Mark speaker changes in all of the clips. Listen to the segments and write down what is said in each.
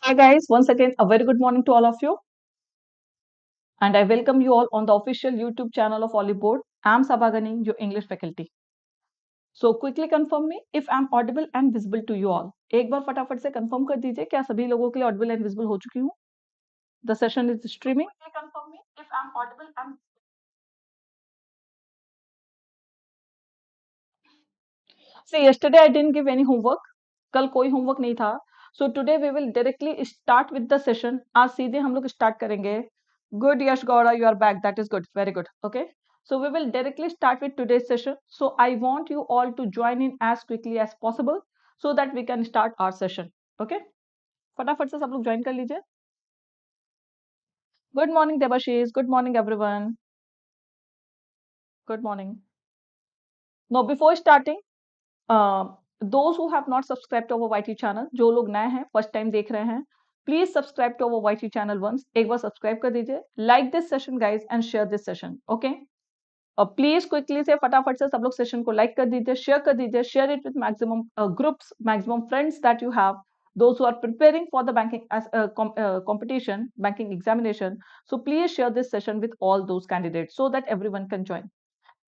Speaker 1: Hi guys, once again a very good morning to all of you, and I welcome you all on the official YouTube channel of Oliveboard. I'm Saba, your English faculty. So quickly confirm me if I'm audible and visible to you all. एक बार फटाफट से confirm कर दीजिए क्या सभी लोगों के लिए audible and visible हो चुकी हूँ. The session is streaming. Quickly confirm me if I'm audible and see yesterday I didn't give any homework. कल कोई homework नहीं था. So today we will directly start with the session. आज सीधे हम लोग start करेंगे. Good, Yash Gaura, you are back. That is good. Very good. Okay. So we will directly start with today's session. So I want you all to join in as quickly as possible so that we can start our session. Okay. फटाफट से सब लोग join कर लीजिए. Good morning, Debashish. Good morning, everyone. Good morning. Now, before starting, those who have not subscribed to our YT channel, जो लोग नए हैं, first time देख रहे हैं, please subscribe to our YT channel once. एक बार subscribe कर दीजिए. Like this session, guys, and share this session. Okay. और प्लीज क्विकली से फटाफट से सब लोग सेशन को लाइक कर दीजिए, शेयर कर दीजिए, share it with maximum groups, maximum friends that you have, those who are preparing for the banking competition, banking examination. So please share this session with all those candidates so that everyone can join.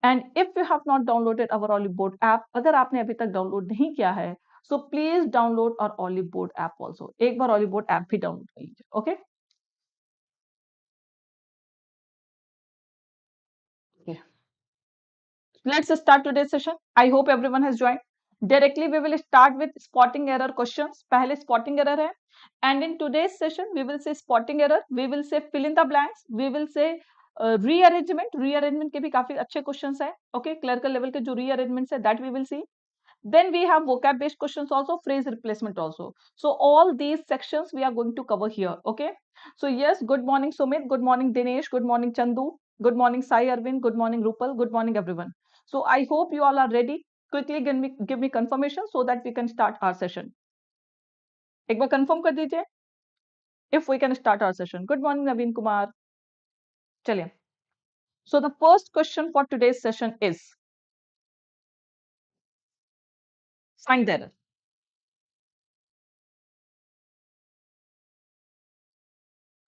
Speaker 1: And if you have not downloaded our Oliveboard app, अगर आपने अभी तक download नहीं किया है, so please download our Oliveboard app also. एक बार Oliveboard app भी download कर लीजिए. Okay. Yeah. Let's start today's session. I hope everyone has joined. Directly, we will start with spotting error questions. पहले spotting error है. And in today's session, we will say spotting error. We will say fill in the blanks. We will say rearrangement. Rearrangement के भी काफी अच्छे questions है. Okay, clerical level के जो rearrangements है, that we will see. Then we have vocab based questions also, phrase replacement also. So all these sections we are going to cover here. Okay. So yes, good morning Sumit, good morning Dinesh, good morning Chandu, good morning Sai Arvind, good morning Rupal, good morning everyone. So I hope you all are ready. Quickly give me confirmation so that we can start our session. एक बार confirm कर दीजिए if we can start our session. Good morning Naveen Kumar. चलिए. So the first question for today's session is find the error.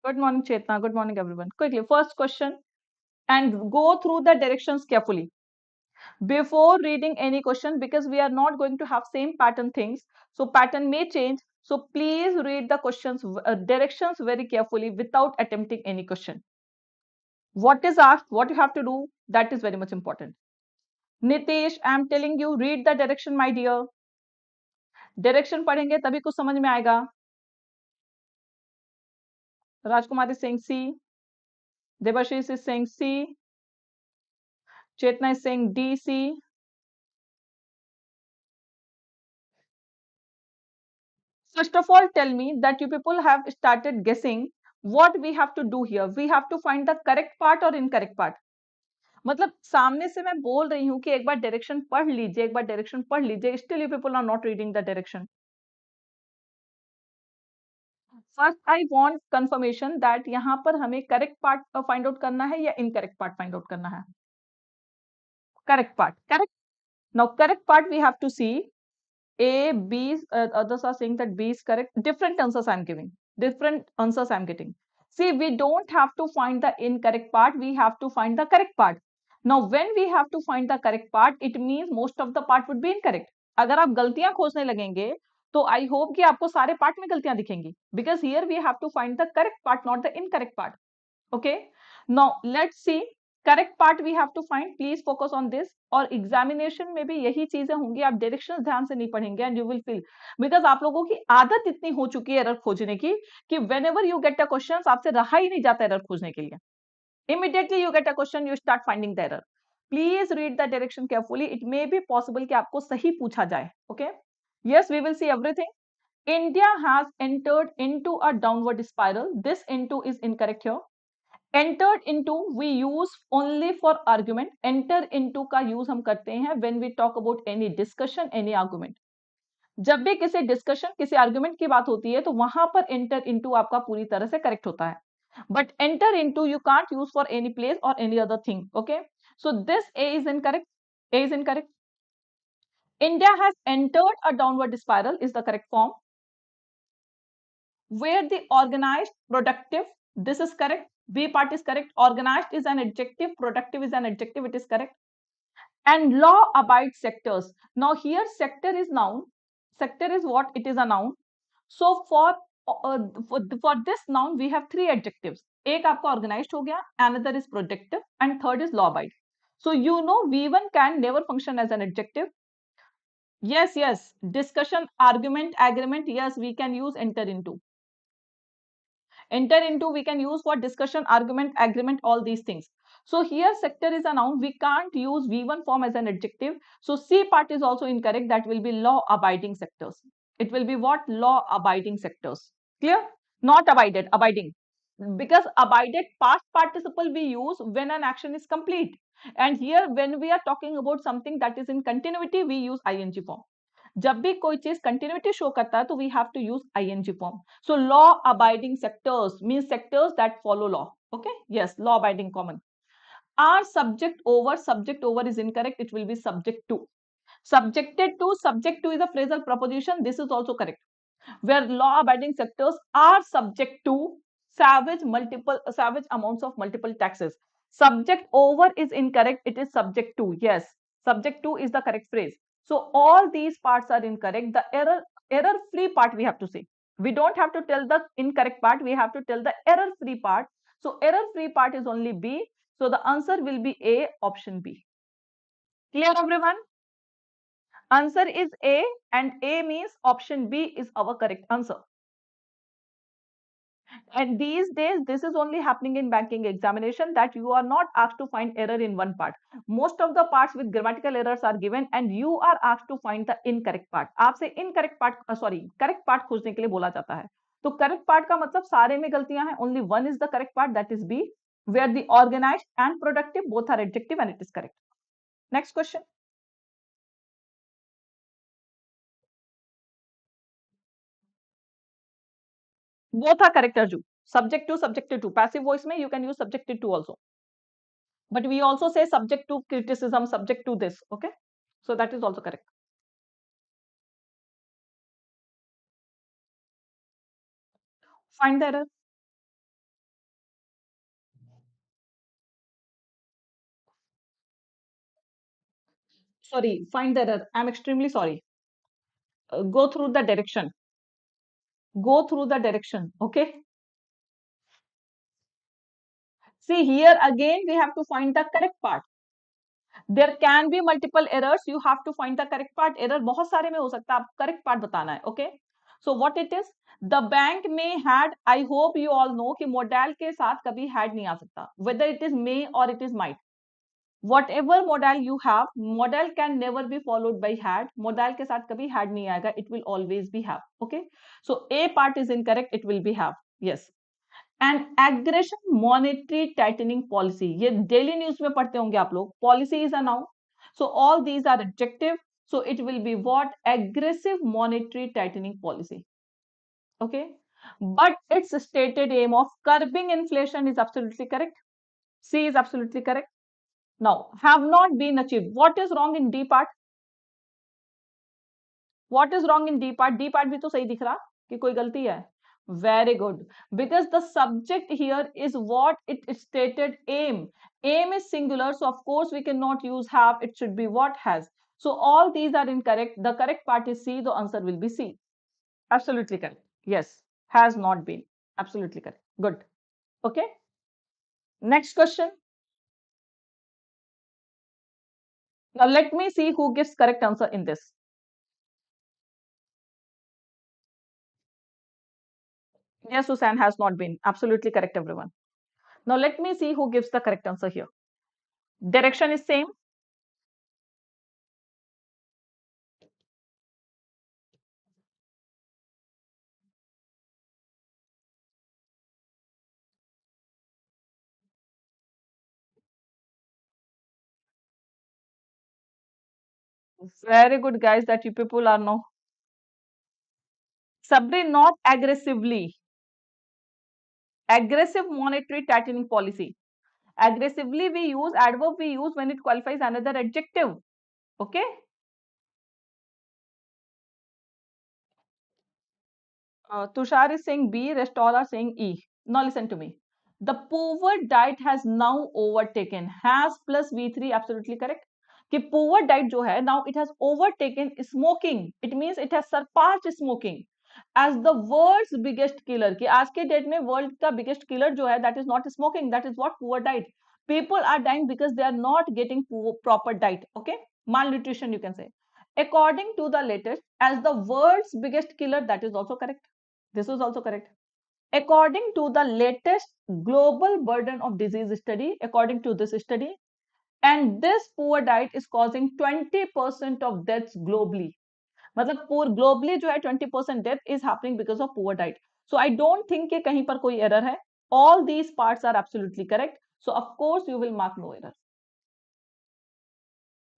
Speaker 1: Good morning Chetna, good morning everyone. Quickly, first question, and go through the directions carefully before reading any question, because we are not going to have same pattern things, so pattern may change. So please read the questions directions very carefully without attempting any question. What is asked, what you have to do, that is very much important. Nitish, I am telling you, read the direction my dear. Direction पढ़ेंगे तभी कुछ समझ में आएगा. Rajkumar is saying C. Debashish is saying C. Chetna is saying D, C. First of all, tell me that you people have started guessing what we have to do here. We have to find the correct part or incorrect part. मतलब सामने से मैं बोल रही हूँ कि एक बार direction पढ़ लीजिए, एक बार डायरेक्शन पढ़ लीजिए, still you people are not reading the direction. First I want confirmation that यहाँ पर हमें करेक्ट पार्ट फाइंड आउट करना है या इनकरेक्ट पार्ट फाइंड आउट करना है. Correct part, correct. Now correct part we have to see. A, B, others are saying that B is correct. Different answers I'm giving. Different answers I'm getting. See, we don't have to find the incorrect part. We have to find the correct part. Now, when we have to find the correct part, it means most of the part would be incorrect. अगर आप गलतियां खोजने लगेंगे, तो I hope कि आपको सारे part में गलतियां दिखेंगी. Because here we have to find the correct part, not the incorrect part. Okay. Now, let's see. Correct part we have to find. Please focus on this. और एग्जामिनेशन में भी यही चीजें होंगी. आप डायरेक्शंस ध्यान से नहीं पढ़ेंगे and you will feel, because आप लोगों की आदत इतनी हो चुकी है एरर खोजने की कि whenever you get a question आपसे रहा ही नहीं जाता एरर खोजने के लिए. Immediately you get a question, you start finding the error. Please read the direction carefully. It may be possible कि आपको सही पूछा जाए. Okay. Yes, we will see everything. India has entered into a downward spiral. This into is incorrect here. Entered into we use only for argument. Enter into का use हम करते हैं when we talk about any discussion, any argument. जब भी किसी discussion, किसी argument की बात होती है तो वहां पर enter into आपका पूरी तरह से correct होता है. But enter into you can't use for any place or any other thing. Okay. So this A is incorrect. A is incorrect. India has entered a downward spiral is the correct form. where the organized, productive, this is correct. B part is correct. Organized is an adjective, productive is an adjective, it is correct. And law abide sectors. Now here sector is noun. Sector is what? It is a noun. So for this noun we have three adjectives. एक आपका organized हो गया, another is productive, and third is law abide. So you know V1 can never function as an adjective. Yes, yes. Discussion, argument, agreement. Yes, we can use enter into. Enter into we can use for discussion, argument, agreement, all these things. So here sector is a noun. We can't use V1 form as an adjective. So C part is also incorrect. That will be law abiding sectors. It will be what? Law abiding sectors. Clear? Not abided, abiding. Because abided past participle we use when an action is complete. And here when we are talking about something that is in continuity, we use ing form. जब भी कोई चीज continuity show करता है तो we have to use ING form. So law abiding sectors means sectors that follow law. Okay, yes, law abiding common. Are subject over is incorrect. It will be subject to. Subject to is a phrasal preposition. This is also correct. Where law abiding sectors are subject to savage amounts of multiple taxes. Subject over is incorrect. It is subject to. Yes, subject to is the correct phrase. So all these parts are incorrect. The error free part we have to say. We don't have to tell the incorrect part. We have to tell the error free part. So error free part is only B. So the answer will be A, option B. Clear everyone? Answer is A, and A means option B is our correct answer. And these days, this is only happening in banking examination, that you are not asked to find error in one part. Most of the parts with grammatical errors are given and you are asked to find the incorrect part. आपसे incorrect part, correct part खोजने के लिए बोला जाता है. तो correct part का मतलब सारे में गलतियां हैं. Only one is the correct part, that is B, where the organized and productive both are adjective and it is correct. Next question. Both are correct, Arju. Subjective to. Passive voice में you can use subjective to also. But we also say subject to criticism, subject to this. Okay. So that is also correct. Find the error. Sorry, find the error. I'm extremely sorry. Go through the direction. Go through the direction. Okay. See here again, we have to find the correct part. There can be multiple errors. You have to find the correct part. Error बहुत सारे में हो सकता है. आप correct part बताना है. Okay. So what it is? The bank may had. I hope you all know कि modal के साथ कभी had नहीं आ सकता. Whether it is may or it is might. Whatever modal you have, modal can never be followed by had. Modal के साथ कभी had नहीं आएगा. It will always be have. Okay. So A part is incorrect. It will be have. Yes. And aggression monetary tightening policy. ये daily news में पढ़ते होंगे आप लोग. Policy is a noun. So all these are adjective. So it will be what? Aggressive monetary tightening policy. Okay. But its stated aim of curbing inflation is absolutely correct. C is absolutely correct. Now, have not been achieved. What is wrong in D part? What is wrong in D part? D part भी तो सही दिख रहा कि कोई गलती है. Very good. Because the subject here is what it stated aim. Aim is singular, so of course we cannot use have. It should be what has. So all these are incorrect. The correct part is C. The answer will be C. Absolutely correct. Yes. Has not been. Absolutely correct. Good. Okay. Next question. Now let me see who gives correct answer in this. Yes, Susan, has not been. Absolutely correct, everyone. Now let me see who gives the correct answer here. Direction is same. Very good, guys, that you people are now. Sabri, not aggressively. Aggressive monetary tightening policy. Aggressively we use, adverb we use when it qualifies another adjective. Okay. Tushar is saying B, rest all are saying E. Now listen to me. The poor diet has now overtaken. Has plus V3 absolutely correct. कि poor diet जो है now it has overtaken smoking. It means it has surpassed smoking as the world's biggest killer. कि आज के date में world का biggest killer जो है that is not smoking, that is what poor diet. People are dying because they are not getting proper diet. Okay, malnutrition you can say. According to the latest, as the world's biggest killer, that is also correct. This is also correct. According to the latest global burden of disease study, according to this study, and this poor diet is causing 20% of deaths globally. मतलब poor globally जो है 20% death is happening because of poor diet. So I don't think कि कहीं पर कोई error है. All these parts are absolutely correct. So of course you will mark no error.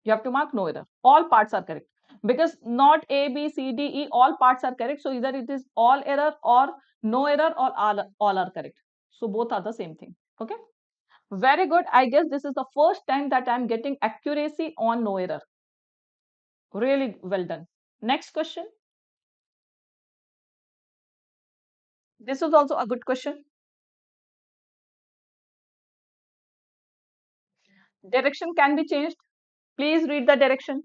Speaker 1: You have to mark no error. All parts are correct. Because not A, B, C, D, E, all parts are correct. So either it is all error or no error or all are correct. So both are the same thing. Okay. Very good. I guess this is the first time that I'm getting accuracy on no error. Really well done. Next question. This is also a good question. Direction can be changed. Please read the direction.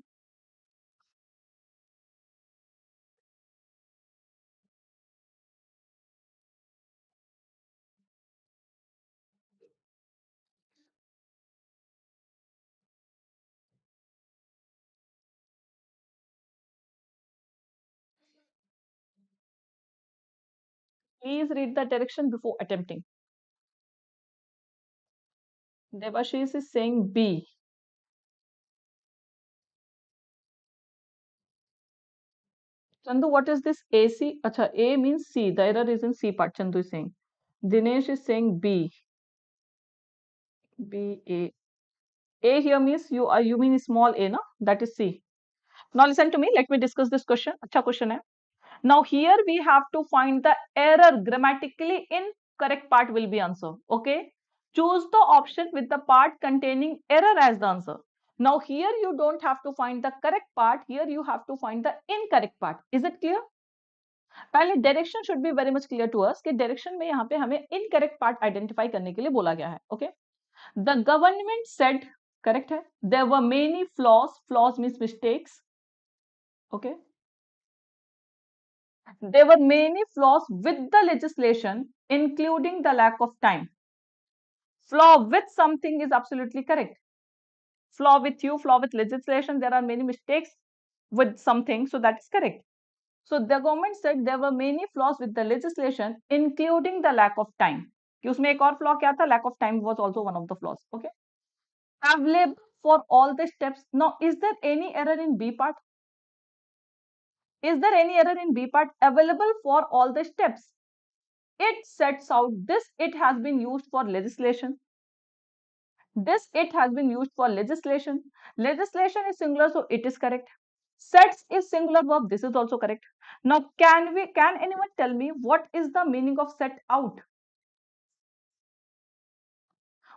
Speaker 1: Please read the direction before attempting. Devashish is saying B. Chandu, what is this AC? Acha, A means C. The error is in C part. Chandu is saying. Dinesh is saying B. B A. A here means you mean small a, no? That is C. Now listen to me. Let me discuss this question. Acha question hai. Now here we have to find the error. Grammatically incorrect part will be answer. Okay. Choose the option with the part containing error as the answer. Now here you don't have to find the correct part. Here you have to find the incorrect part. Is it clear? पहले direction should be very much clear to us कि direction में यहाँ पे हमें incorrect part identify करने के लिए बोला गया है. Okay. The government said correct है. There were many flaws. Flaws means mistakes. Okay. There were many flaws with the legislation including the lack of time. Flaw with something is absolutely correct. Flaw with you, flaw with legislation, there are many mistakes with something, so that is correct. So the government said there were many flaws with the legislation, including the lack of time. कि उसमें एक और flaw क्या था? Lack of time was also one of the flaws. Okay. Available for all the steps. Now, is there any error in B part? Is there any error in B part? Available for all the steps. It sets out this. It has been used for legislation. This it has been used for legislation. Legislation is singular, so it is correct. Sets is singular verb. This is also correct. Now, can anyone tell me what is the meaning of set out?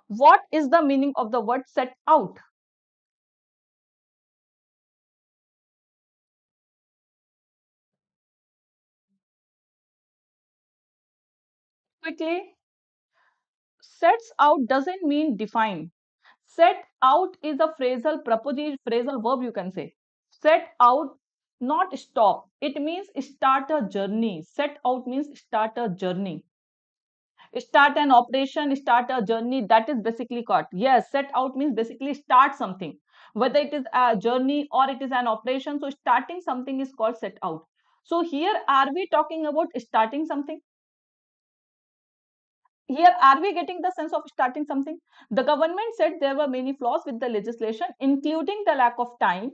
Speaker 1: What is the meaning of the word set out? Quickly. Sets out doesn't mean define. Set out is a phrasal preposition, phrasal verb you can say. Set out, not stop. It means start a journey. Set out means start a journey. Start an operation, start a journey, that is basically caught. Yes, set out means basically start something, whether it is a journey or it is an operation. So starting something is called set out. So here are we talking about starting something? Here are we getting the sense of starting something? The government said there were many flaws with the legislation, including the lack of time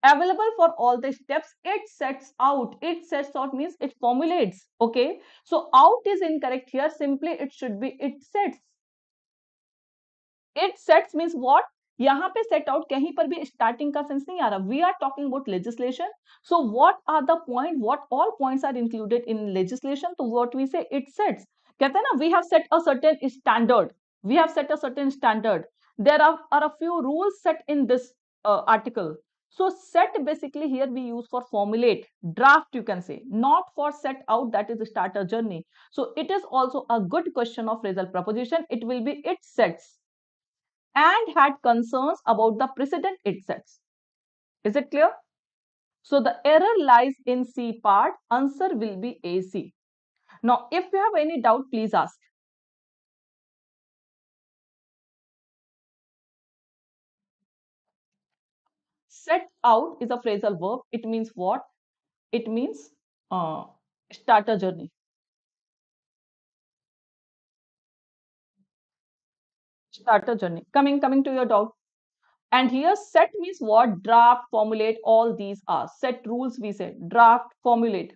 Speaker 1: available for all the steps. It sets out. It sets out means it formulates. Okay. So out is incorrect here. Simply it should be it sets. It sets means what? यहाँ पे set out कहीं पर भी starting का sense नहीं आ रहा. We are talking about legislation. So what are the point? What all points are included in legislation? So what we say it sets. कहते हैं ना, we have set a certain standard. We have set a certain standard. There are a few rules set in this article. So set basically here we use for formulate, draft you can say, not for set out, that is start a journey. So it is also a good question of phrasal preposition. It will be it sets and had concerns about the precedent it sets. Is it clear? So the error lies in C part. Answer will be AC. Now, if you have any doubt, please ask. Set out is a phrasal verb. It means what? It means uh, start a journey. Start a journey. Coming to your doubt. And here set means what? Draft, formulate, all these are. Set rules we said. Draft, formulate.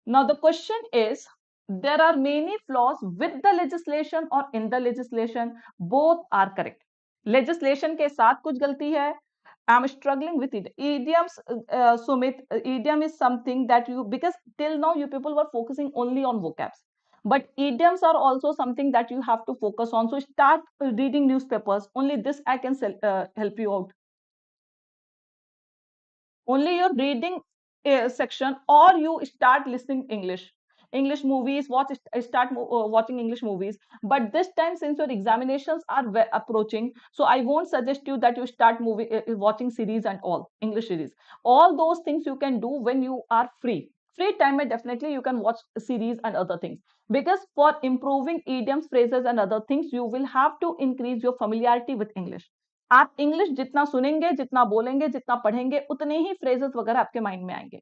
Speaker 1: Now the question is, there are many flaws with the legislation or in the legislation. Both are correct. Legislation के साथ कुछ गलती है. I'm struggling with it. Idioms, Sumit, idiom is something that you, because till now you people were focusing only on vocabs. But idioms are also something that you have to focus on. So start reading newspapers. Only this I can help you out. Only your reading section, or you start listening English movies, start watching English movies. But this time, since your examinations are approaching, so I won't suggest you that you start watching series and all English series. All those things you can do when you are free time में definitely you can watch series and other things, because for improving idioms, phrases and other things, you will have to increase your familiarity with English. आप English जितना सुनेंगे, जितना बोलेंगे, जितना पढ़ेंगे, उतने ही phrases वगैरह आपके माइंड में आएंगे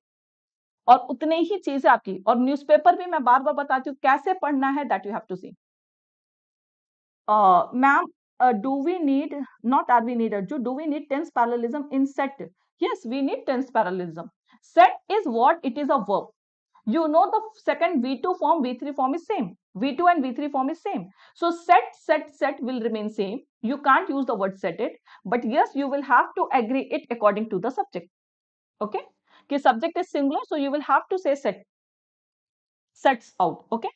Speaker 1: और उतने ही चीजें आपकी। और न्यूज़पेपर भी मैं बार बार बताती हूँ कैसे पढ़ना है, that you have to see. Ma'am, do we need, not are we needed, do we need tense parallelism in set? Yes, we need tense parallelism. Set is what? It is a verb. You know the second V2 form, V3 form is same. V2 and V3 form is same. So set will remain same. You can't use the word set it, but yes, you will have to agree it according to the subject. Okay? कि subject is singular, so you will have to say sets out. Okay?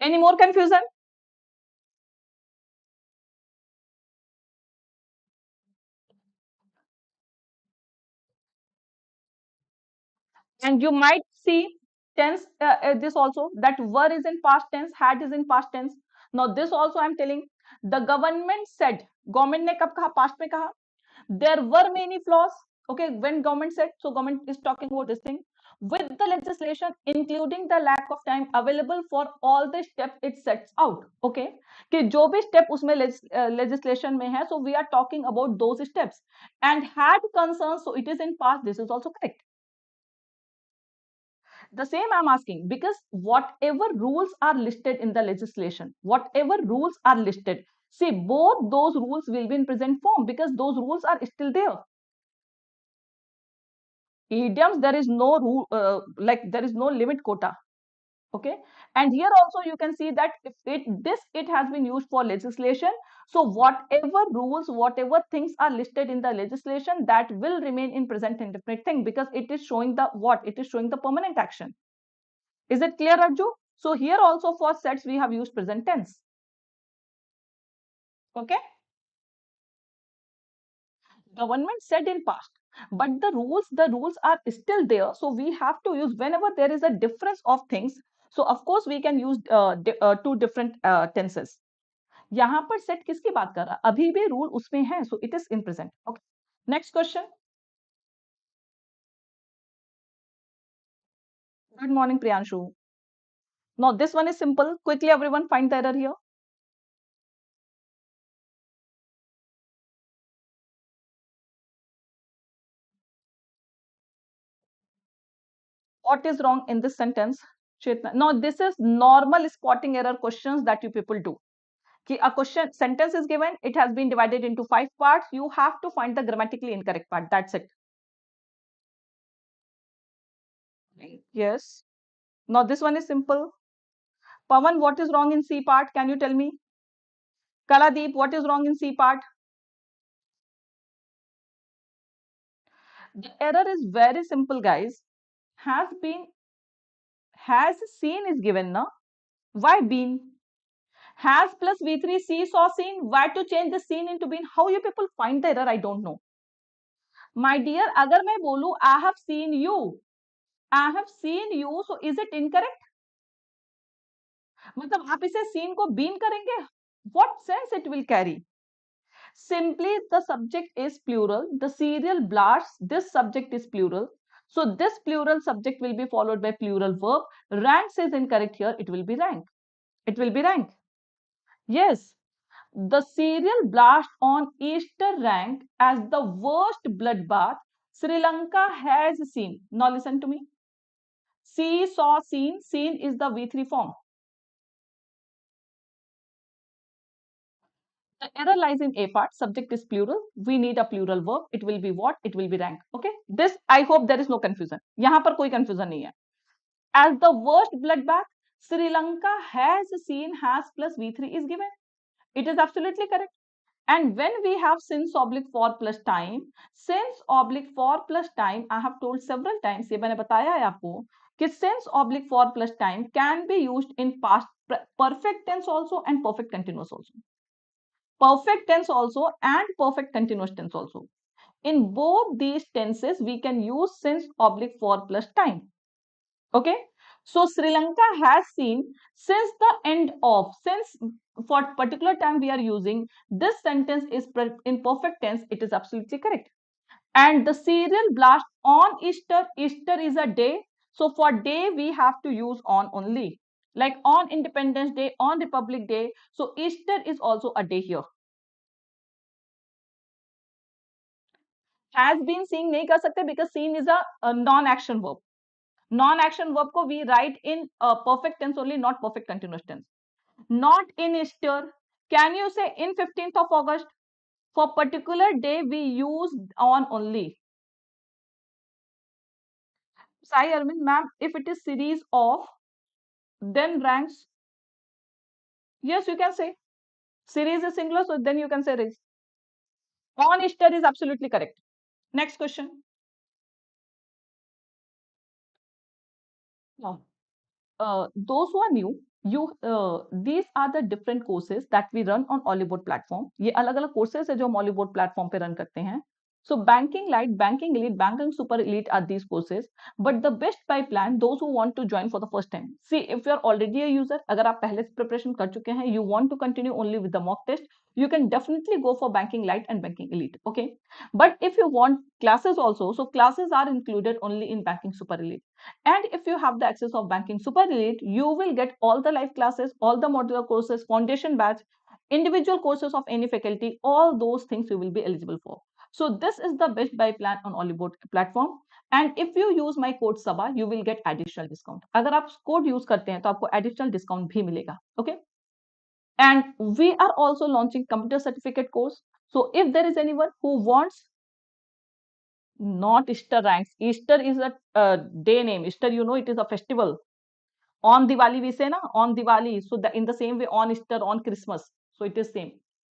Speaker 1: Any more confusion? And you might see tense, this also, that were is in past tense, had is in past tense. Now this also I'm telling, the government said, government ने कब कहा? Past में कहा. There were many flaws. Okay, when government said, so government is talking about this thing with the legislation, including the lack of time available for all the steps it sets out. Okay, कि जो भी step उसमें legislation में है, so we are talking about those steps. And had concerns, so it is in past. This is also correct. The same I'm asking, because whatever rules are listed in the legislation, whatever rules are listed, see, both those rules will be in present form because those rules are still there. Idioms, there is no rule, like there is no limit quota. Okay, and here also you can see that if it has been used for legislation, so whatever rules, whatever things are listed in the legislation, that will remain in present indefinite thing, because it is showing the what? It is showing the permanent action. Is it clear, Arju? So here also for sets we have used present tense. Okay, government said in past, but the rules are still there, so we have to use whenever there is a difference of things. So of course we can use two different tenses. यहाँ पर set किसकी बात कर रहा है? अभी भी rule उसमें है, so it is in present. Okay, next question. Good morning, Priyanshu. Now this one is simple. Quickly everyone find the error here. What is wrong in this sentence, Chetna? Now this is normal spotting error questions that you people do. A question sentence is given, it has been divided into 5 parts. You have to find the grammatically incorrect part. That's it. Yes. Now this one is simple. Pawan, what is wrong in C part? Can you tell me? Kaladeep, what is wrong in C part? The error is very simple, guys. Has been, has seen is given, na? Why been? Has plus V3, see, saw, seen. Why to change the seen into been? How you people find the error? I don't know. My dear, अगर मैं बोलूं I have seen you, I have seen you, so is it incorrect? मतलब आप इसे seen को been करेंगे? What sense it will carry? Simply the subject is plural, the serial blasts, this subject is plural. So this plural subject will be followed by plural verb. Ranks is incorrect here, it will be rank. It will be rank. Yes. The serial blast on Easter ranked as the worst bloodbath Sri Lanka has seen. Now listen to me. See, saw, seen. Seen is the V3 form. The error lies in A part. Subject is plural. We need a plural verb. It will be what? It will be rank. Okay. This, I hope there is no confusion. यहाँ पर कोई confusion नहीं है. As the worst bloodbath, Sri Lanka has seen, has plus V3 is given. It is absolutely correct. And when we have since oblique for plus time, since oblique for plus time, I have told several times, ये मैंने बताया है आपको कि since oblique for plus time can be used in past perfect tense also and perfect continuous also. Perfect tense also and perfect continuous tense also. In both these tenses, we can use since oblique for plus time. Okay. So Sri Lanka has seen since the end of, since for particular time we are using this sentence is in perfect tense, it is absolutely correct. And the serial blast on Easter, Easter is a day. So for day we have to use on only. Like on Independence Day, on Republic Day. So Easter is also a day here. Has been seen नहीं कर सकते because seen is a non-action verb. Non-action verb को we write in perfect tense only, not perfect continuous tense. Not in Easter. Can you say in 15th of August? For particular day, we use on only. Sai Arvind, ma'am, if it is series of, then ranks. Yes, you can say. Series is singular, so then you can say race. On Easter is absolutely correct. Next question. Now, those who are new, these are the different courses that we run on Oliveboard platform. ये अलग-अलग courses है जो हम Oliveboard platform पे run करते हैं. So banking light, banking elite, banking super elite are these courses. But the best by plan, those who want to join for the first time. See, if you are already a user, अगर आप पहले से preparation कर चुके हैं, you want to continue only with the mock test, you can definitely go for banking light and banking elite. Okay. But if you want classes also, so classes are included only in banking super elite. And if you have the access of banking super elite, you will get all the live classes, all the modular courses, foundation batch, individual courses of any faculty, all those things you will be eligible for. So this is the best buy plan on Oliveboard platform. And if you use my code Saba, you will get additional discount. अगर आप code use करते हैं तो आपको additional discount भी मिलेगा. Okay. And we are also launching computer certificate course. So if there is anyone who wants, not Easter ranks. Easter is a day name. Easter, you know, it is a festival. On Diwali, we say na, on Diwali. So in the same way, on Easter, on Christmas. So it is same.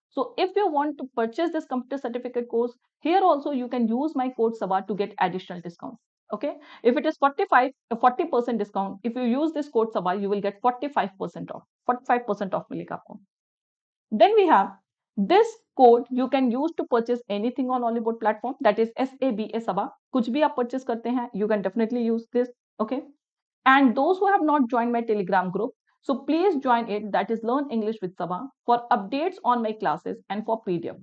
Speaker 1: So if you want to purchase this computer certificate course, here also you can use my code Saba to get additional discounts. Okay. If it is 40% discount, if you use this code Saba, you will get 45% off. 45% off मिलेगा आपको. Then we have this code you can use to purchase anything on Oliveboard platform, that is SABA Saba. कुछ भी आप purchase करते हैं, you can definitely use this. Okay. And those who have not joined my Telegram group, so please join it, that is Learn English with Saba, for updates on my classes and for PDF.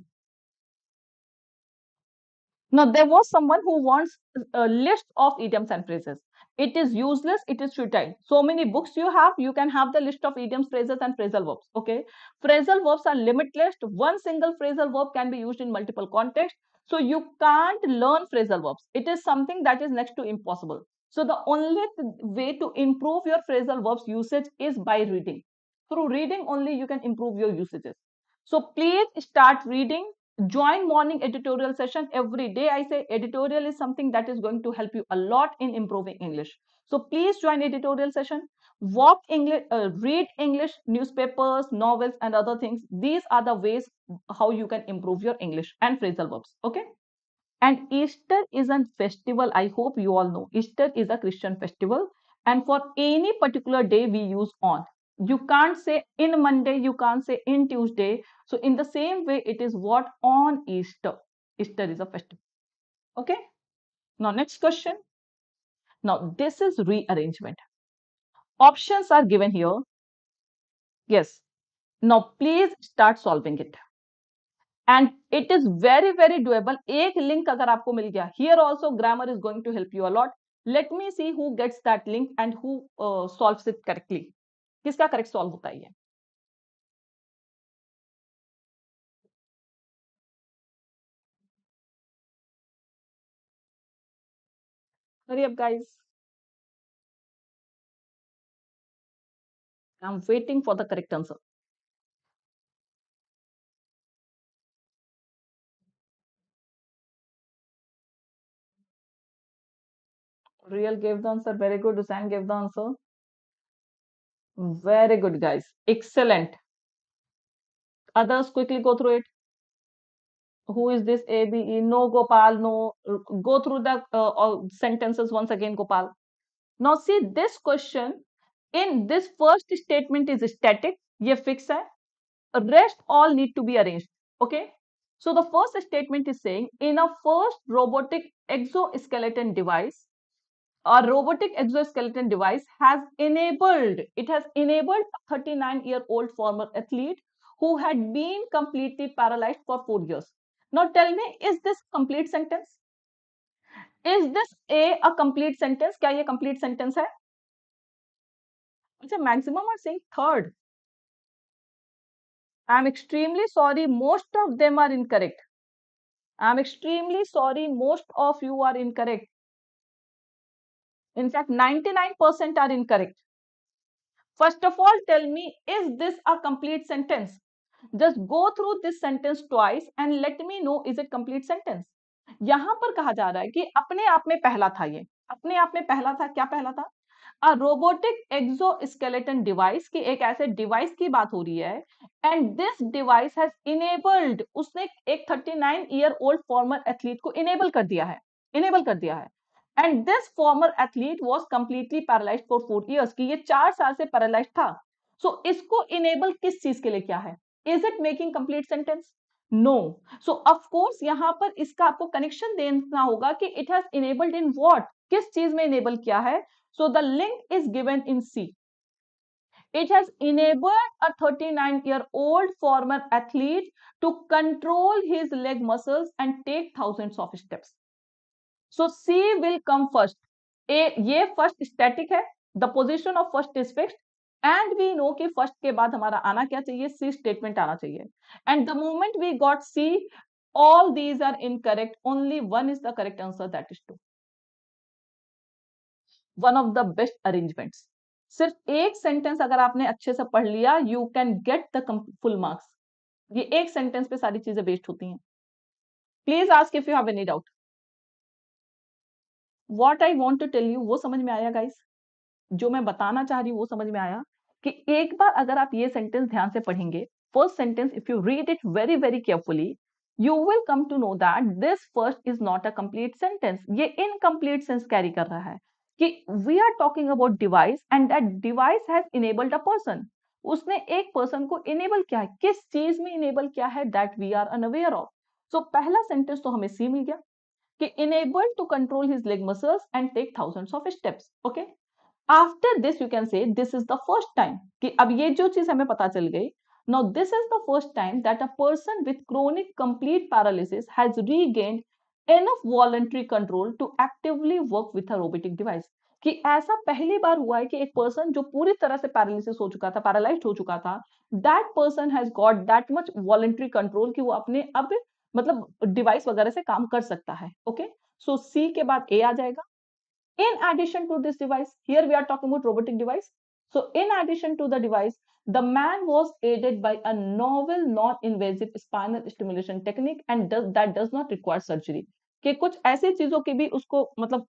Speaker 1: Now, there was someone who wants a list of idioms and phrases. It is useless, it is futile. So many books you have, you can have the list of idioms, phrases, and phrasal verbs. Okay. Phrasal verbs are limitless. One single phrasal verb can be used in multiple contexts. So you can't learn phrasal verbs. It is something that is next to impossible. So the only way to improve your phrasal verbs usage is by reading. Through reading only you can improve your usages. So please start reading. Join morning editorial session every day. I say editorial is something that is going to help you a lot in improving English. So please join editorial session. Walk English, read English newspapers, novels, and other things. These are the ways how you can improve your English and phrasal verbs. Okay. And Easter is a festival. I hope you all know Easter is a Christian festival. And for any particular day, we use on. You can't say in Monday, you can't say in Tuesday. So in the same way, it is what? On Easter. Easter is a festival. Okay. Now next question. Now this is rearrangement. Options are given here. Yes. Now please start solving it. And it is very, very doable. एक link अगर आपको मिल गया. Here also grammar is going to help you a lot. Let me see who gets that link and who solves it correctly. किसका correct solve होता है ये? Hurry up, guys. I'm waiting for the correct answer. Real gave the answer. Very good. Hussain gave the answer. Very good, guys. Excellent. Others, quickly go through it. Who is this ABE? No, Gopal. No. Go through the sentences once again, Gopal. Now, see this question. In this first statement is static. ये fix है. Rest all need to be arranged. Okay. So the first statement is saying in a first robotic exoskeleton device, a robotic exoskeleton device has enabled, it has enabled a 39-year-old former athlete who had been completely paralyzed for 4 years. Now tell me, is this complete sentence? Is this a complete sentence? क्या ये complete sentence है? अच्छा, maximum are saying third. I'm extremely sorry, most of them are incorrect. I'm extremely sorry, most of you are incorrect. In fact, 99% are incorrect. First of all, tell me, is this a complete sentence? Just go through this sentence twice and let me know, is it complete sentence? यहां पर कहा जा रहा है कि अपने आप में पहला था, ये अपने आप में पहला था. क्या पहला था? अ रोबोटिक एक्सोस्केलेटन डिवाइस की एक ऐसे डिवाइस की बात हो रही है. And this device has enabled, उसने एक 39 ईयर ओल्ड फॉर्मर एथलीट को इनेबल कर दिया है, इनेबल कर दिया है. And this farmer athlete was completely paralysed for 4 years, कि ये 4 साल से पैरालाइज था. सो इसको इनेबल किस चीज के लिए किया है? Is it making complete sentence? No. So of course यहां पर इसका आपको कनेक्शन देना होगा कि it has enabled in what, किस चीज में इनेबल किया है. So the link is given in C. It has enabled a 39-year-old former athlete to control his leg muscles and take thousands of steps. So C will come first. ये first static है. The position of first is fixed. And we know कि first के बाद हमारा आना क्या चाहिए? C statement आना चाहिए. And the moment we got C, all these are incorrect. Only one is the correct answer, that is 2. One of the best arrangements. सिर्फ एक सेंटेंस अगर आपने अच्छे से पढ़ लिया, you can get the full marks. ये एक सेंटेंस पे सारी चीजें बेस्ड होती हैं. Please ask if you have any doubt. What I want to tell you, वो समझ में आया गाइस? जो मैं बताना चाह रही हूँ वो समझ में आया? कि एक बार अगर आप ये सेंटेंस ध्यान से पढ़ेंगे, first sentence, if you read it very very carefully, you will come to know that this first is not a complete sentence. ये incomplete sense carry कर रहा है कि we are talking about device and that device has enabled a person. उसने एक person को enable किया है. किस चीज में enable किया है? That we are unaware of. So पहला sentence तो हमें C मिल गया कि enabled to control his leg muscles and take thousands of steps. Okay. After this you can say this is the first time कि अब ये जो चीज हमें पता चल गई. Now, this is the first time that a person with chronic complete paralysis has regained enough voluntary control to actively work with a robotic device. कि ऐसा पहली बार हुआ है कि एक पर्सन जो पूरी तरह से पैरालिसिस हो चुका था, पैरालाइज्ड हो चुका था, that person has got that much voluntary control कि वो अपने अब मतलब डिवाइस वगैरह से काम कर सकता है. ओके, सो सी के बाद ए आ जाएगा. In addition to this device, here we are talking about robotic device. So in addition to the device, the man was aided by a novel non-invasive spinal stimulation technique and that does not require surgery. कि कुछ ऐसी चीजों की भी उसको मतलब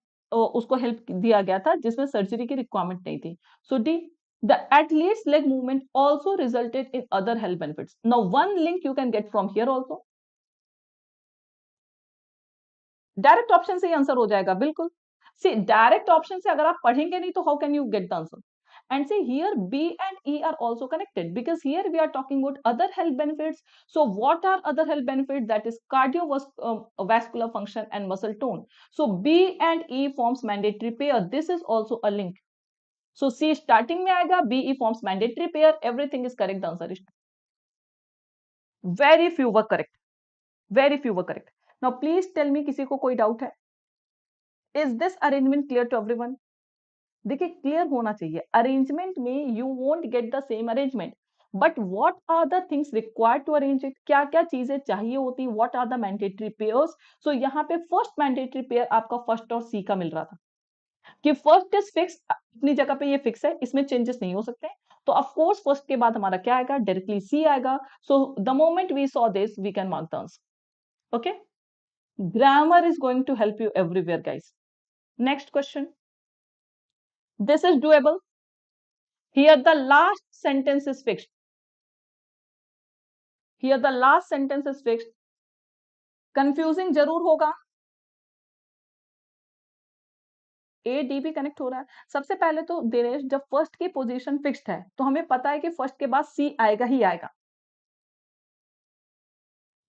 Speaker 1: उसको help दिया गया था जिसमें सर्जरी की रिक्वायरमेंट नहीं थी. So D, the athlete's leg movement also resulted in other health benefits. Now one link you can get from here also. Direct option से ही आंसर हो जाएगा. बिल्कुल. सी डायरेक्ट ऑप्शन से अगर आप पढ़ेंगे नहीं तो how can you get the answer? And see here B and E are also connected, because here we are talking about other health benefits. So what are other health benefits? That is cardiovascular function and muscle tone. So B and E forms mandatory pair. This is also a link. So C starting में आएगा, B E forms mandatory pair. Everything is correct. The answer is very few were correct. Very few were correct. Now please tell me किसी को कोई doubt है? Is this arrangement clear to everyone? देखिए clear होना चाहिए. Arrangement में you won't get the same arrangement, but what are the things required to arrange it, क्या क्या चीजें चाहिए होती, what are the mandatory pairs. So यहाँ पे फर्स्ट मैंडेटरी पेयर आपका फर्स्ट और सी का मिल रहा था कि फर्स्ट इज फिक्स, अपनी जगह पे ये फिक्स है, इसमें चेंजेस नहीं हो सकते. तो ऑफ कोर्स फर्स्ट के बाद हमारा क्या आएगा, डायरेक्टली सी आएगा. So the moment we saw this we can mark the answer. Okay, grammar is going to help you everywhere guys. Next question. This is doable. Here the last sentence is fixed. Here the last sentence is fixed. Confusing जरूर होगा. A D भी connect हो रहा है. सबसे पहले तो दिनेश, जब फर्स्ट की पोजीशन फिक्स्ड है तो हमें पता है कि फर्स्ट के बाद C आएगा ही आएगा,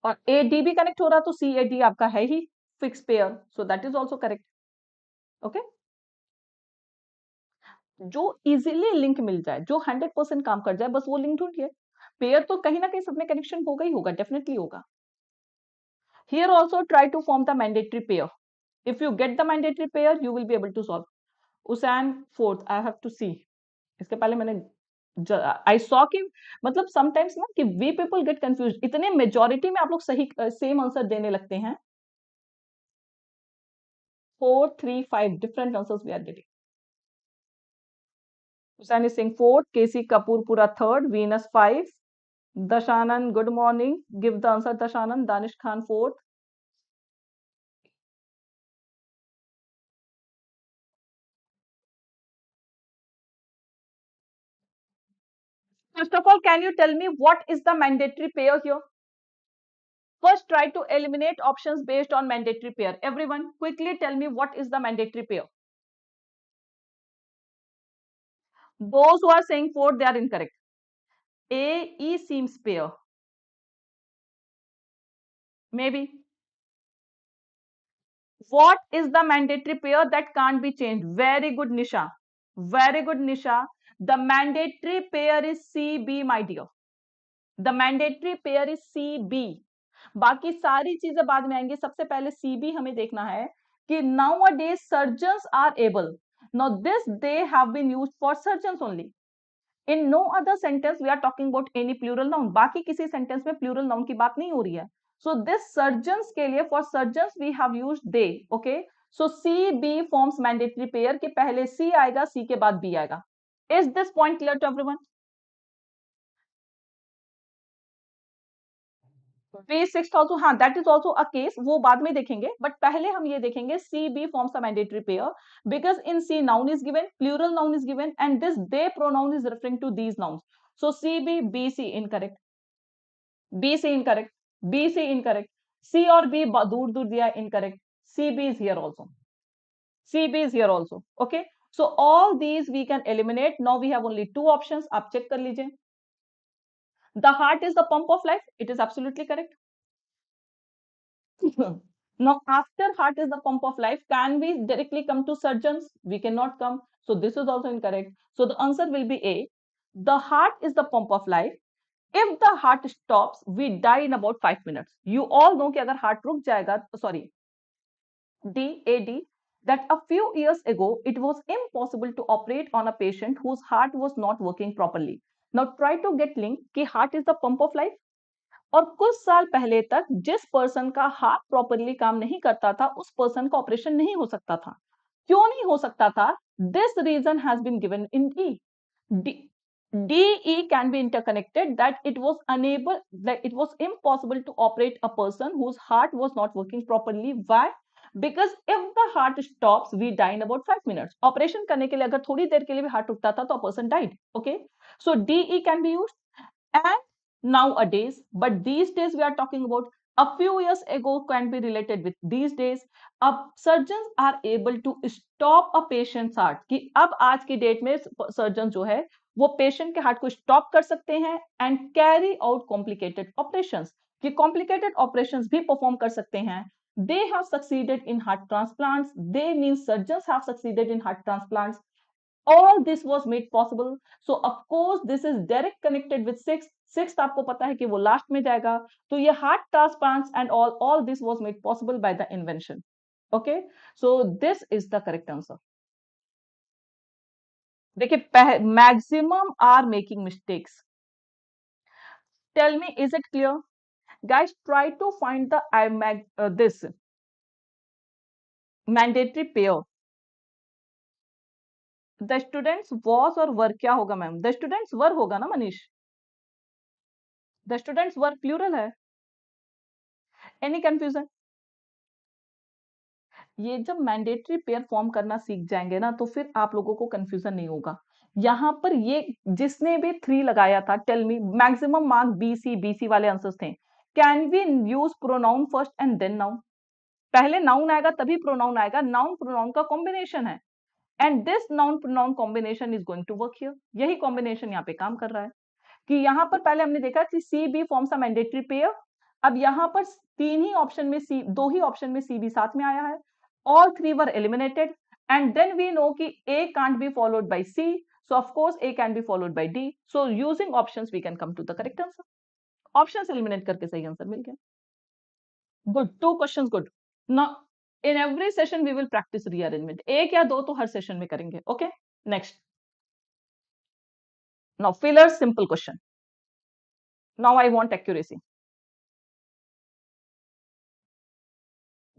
Speaker 1: और A D भी कनेक्ट हो रहा है तो C A D आपका है ही fix pair. So that is also correct. Okay, जो इजीली लिंक मिल जाए, जो 100% काम कर जाए, बस वो लिंक ढूंढिए. पेयर तो कहीं ना कहीं सब में कनेक्शन होगा ही होगा, डेफिनेटली होगा. Here also try to form the mandatory pair. If you get the mandatory pair, you will be able to solve. Usan fourth, I have to see. इसके पहले मैंने I saw कि मतलब sometimes ना कि we people get confused. इतने majority में आप लोग सही same answer देने लगते हैं. 4, 3, 5 different answers we are getting. Usan is saying fourth. KC Kapurpura third. Venus 5. Dashanan, good morning. Give the answer, Dashanan. Danish Khan fourth. First of all, can you tell me what is the mandatory pair here? First, try to eliminate options based on mandatory pair. Everyone, quickly tell me what is the mandatory pair. Those who are saying 4, they are incorrect. A, E seems pair. Maybe. What is the mandatory pair that can't be changed? Very good, Nisha. Very good, Nisha. The mandatory pair is CB, my dear. The mandatory pair is CB. बाकी सारी चीजें बाद में आएंगी. सबसे पहले CB हमें देखना है कि nowadays surgeons are able. Now this they have been used for surgeons only. In no other sentence we are talking about any plural noun. बाकी किसी sentence में plural noun की बात नहीं हो रही है. So this surgeons के लिए, for surgeons we have used they. Okay. So CB forms mandatory pair के पहले C आएगा, C के बाद B आएगा. Is this point clear to everyone? V6 also, हाँ, that is also a case, वो बाद में देखेंगे, but पहले हम ये देखेंगे CB forms a mandatory pair because in C noun is given, plural noun is given, and this they pronoun is referring to these nouns. So CB, BC incorrect, BC incorrect, BC incorrect, C और B दूर दूर दिया incorrect, CB is here also, CB is here also. Okay, so all these we can eliminate. Now we have only two options. आप check कर लीजिए. The heart is the pump of life. It is absolutely correct. Now, after heart is the pump of life, can we directly come to surgeons? We cannot come. So this is also incorrect. So the answer will be A. The heart is the pump of life. If the heart stops, we die in about 5 minutes. You all know कि अगर heart रुक जाएगा, sorry, D, AD, that a few years ago, it was impossible to operate on a patient whose heart was not working properly. Now try to get link कि heart is the pump of life. और कुछ साल पहले तक जिस person का heart properly काम नहीं करता था, उस पर्सन का ऑपरेशन नहीं हो सकता था. क्यों नहीं हो सकता था? This reason has been given in E. DE can be interconnected, that it was unable, that it was impossible to operate a person whose heart was not working properly. Why? Because if the heart stops, we die in about 5 minutes. Operation करने के लिए अगर थोड़ी देर के लिए भी heart रुकता था तो person died. Okay, so DE can be used. And nowadays, but these days we are talking about A few years ago can be related with these days. अब surgeons are able to stop a patient's heart, कि अब आज की date में surgeon जो है वो patient के हार्ट को स्टॉप कर सकते हैं and carry out complicated operations, कि कॉम्प्लिकेटेड ऑपरेशंस भी परफॉर्म कर सकते हैं. They have succeeded in heart transplants. They mean surgeons have succeeded in heart transplants. All this was made possible. So of course this is direct connected with sixth आपको पता है कि वो last में जाएगा. तो ये heart transplants and all this was made possible by the invention. Okay, so this is the correct answer. देखिए maximum are making mistakes. Tell me, is it clear? Guys, try to find the this mandatory pair. The students was और were क्या होगा ma'am? The students were होगा ना Manish? The students were plural है. Any confusion? ये जब mandatory pair form करना सीख जाएंगे ना तो फिर आप लोगों को कंफ्यूजन नहीं होगा. यहाँ पर ये जिसने भी 3 लगाया था, tell me, maximum mark BC वाले आंसर्स थे. Can we use pronoun first and then noun? पहले नाउन आएगा तभी प्रोनाउन आएगा. नाउन प्रोनाउन का कॉम्बिनेशन है and this noun pronoun combination is going to work here. यही कॉम्बिनेशन यहाँ पे काम कर रहा है कि यहाँ पर पहले हमने देखा कि C B forms a mandatory pair. अब यहाँ पर 3 ही ऑप्शन में सी, 2 ही ऑप्शन में सी बी साथ में आया है. All 3 were eliminated and then we know कि A can't be followed by C, so of course A can be followed by D. So using options we can come to the correct answer. Options eliminate करके सही answer मिल गया. Good, 2 questions good. Now in every session we will practice rearrangement. एक या दो तो हर session में करेंगे. Okay, next. Now fillers, simple question. Now I want accuracy.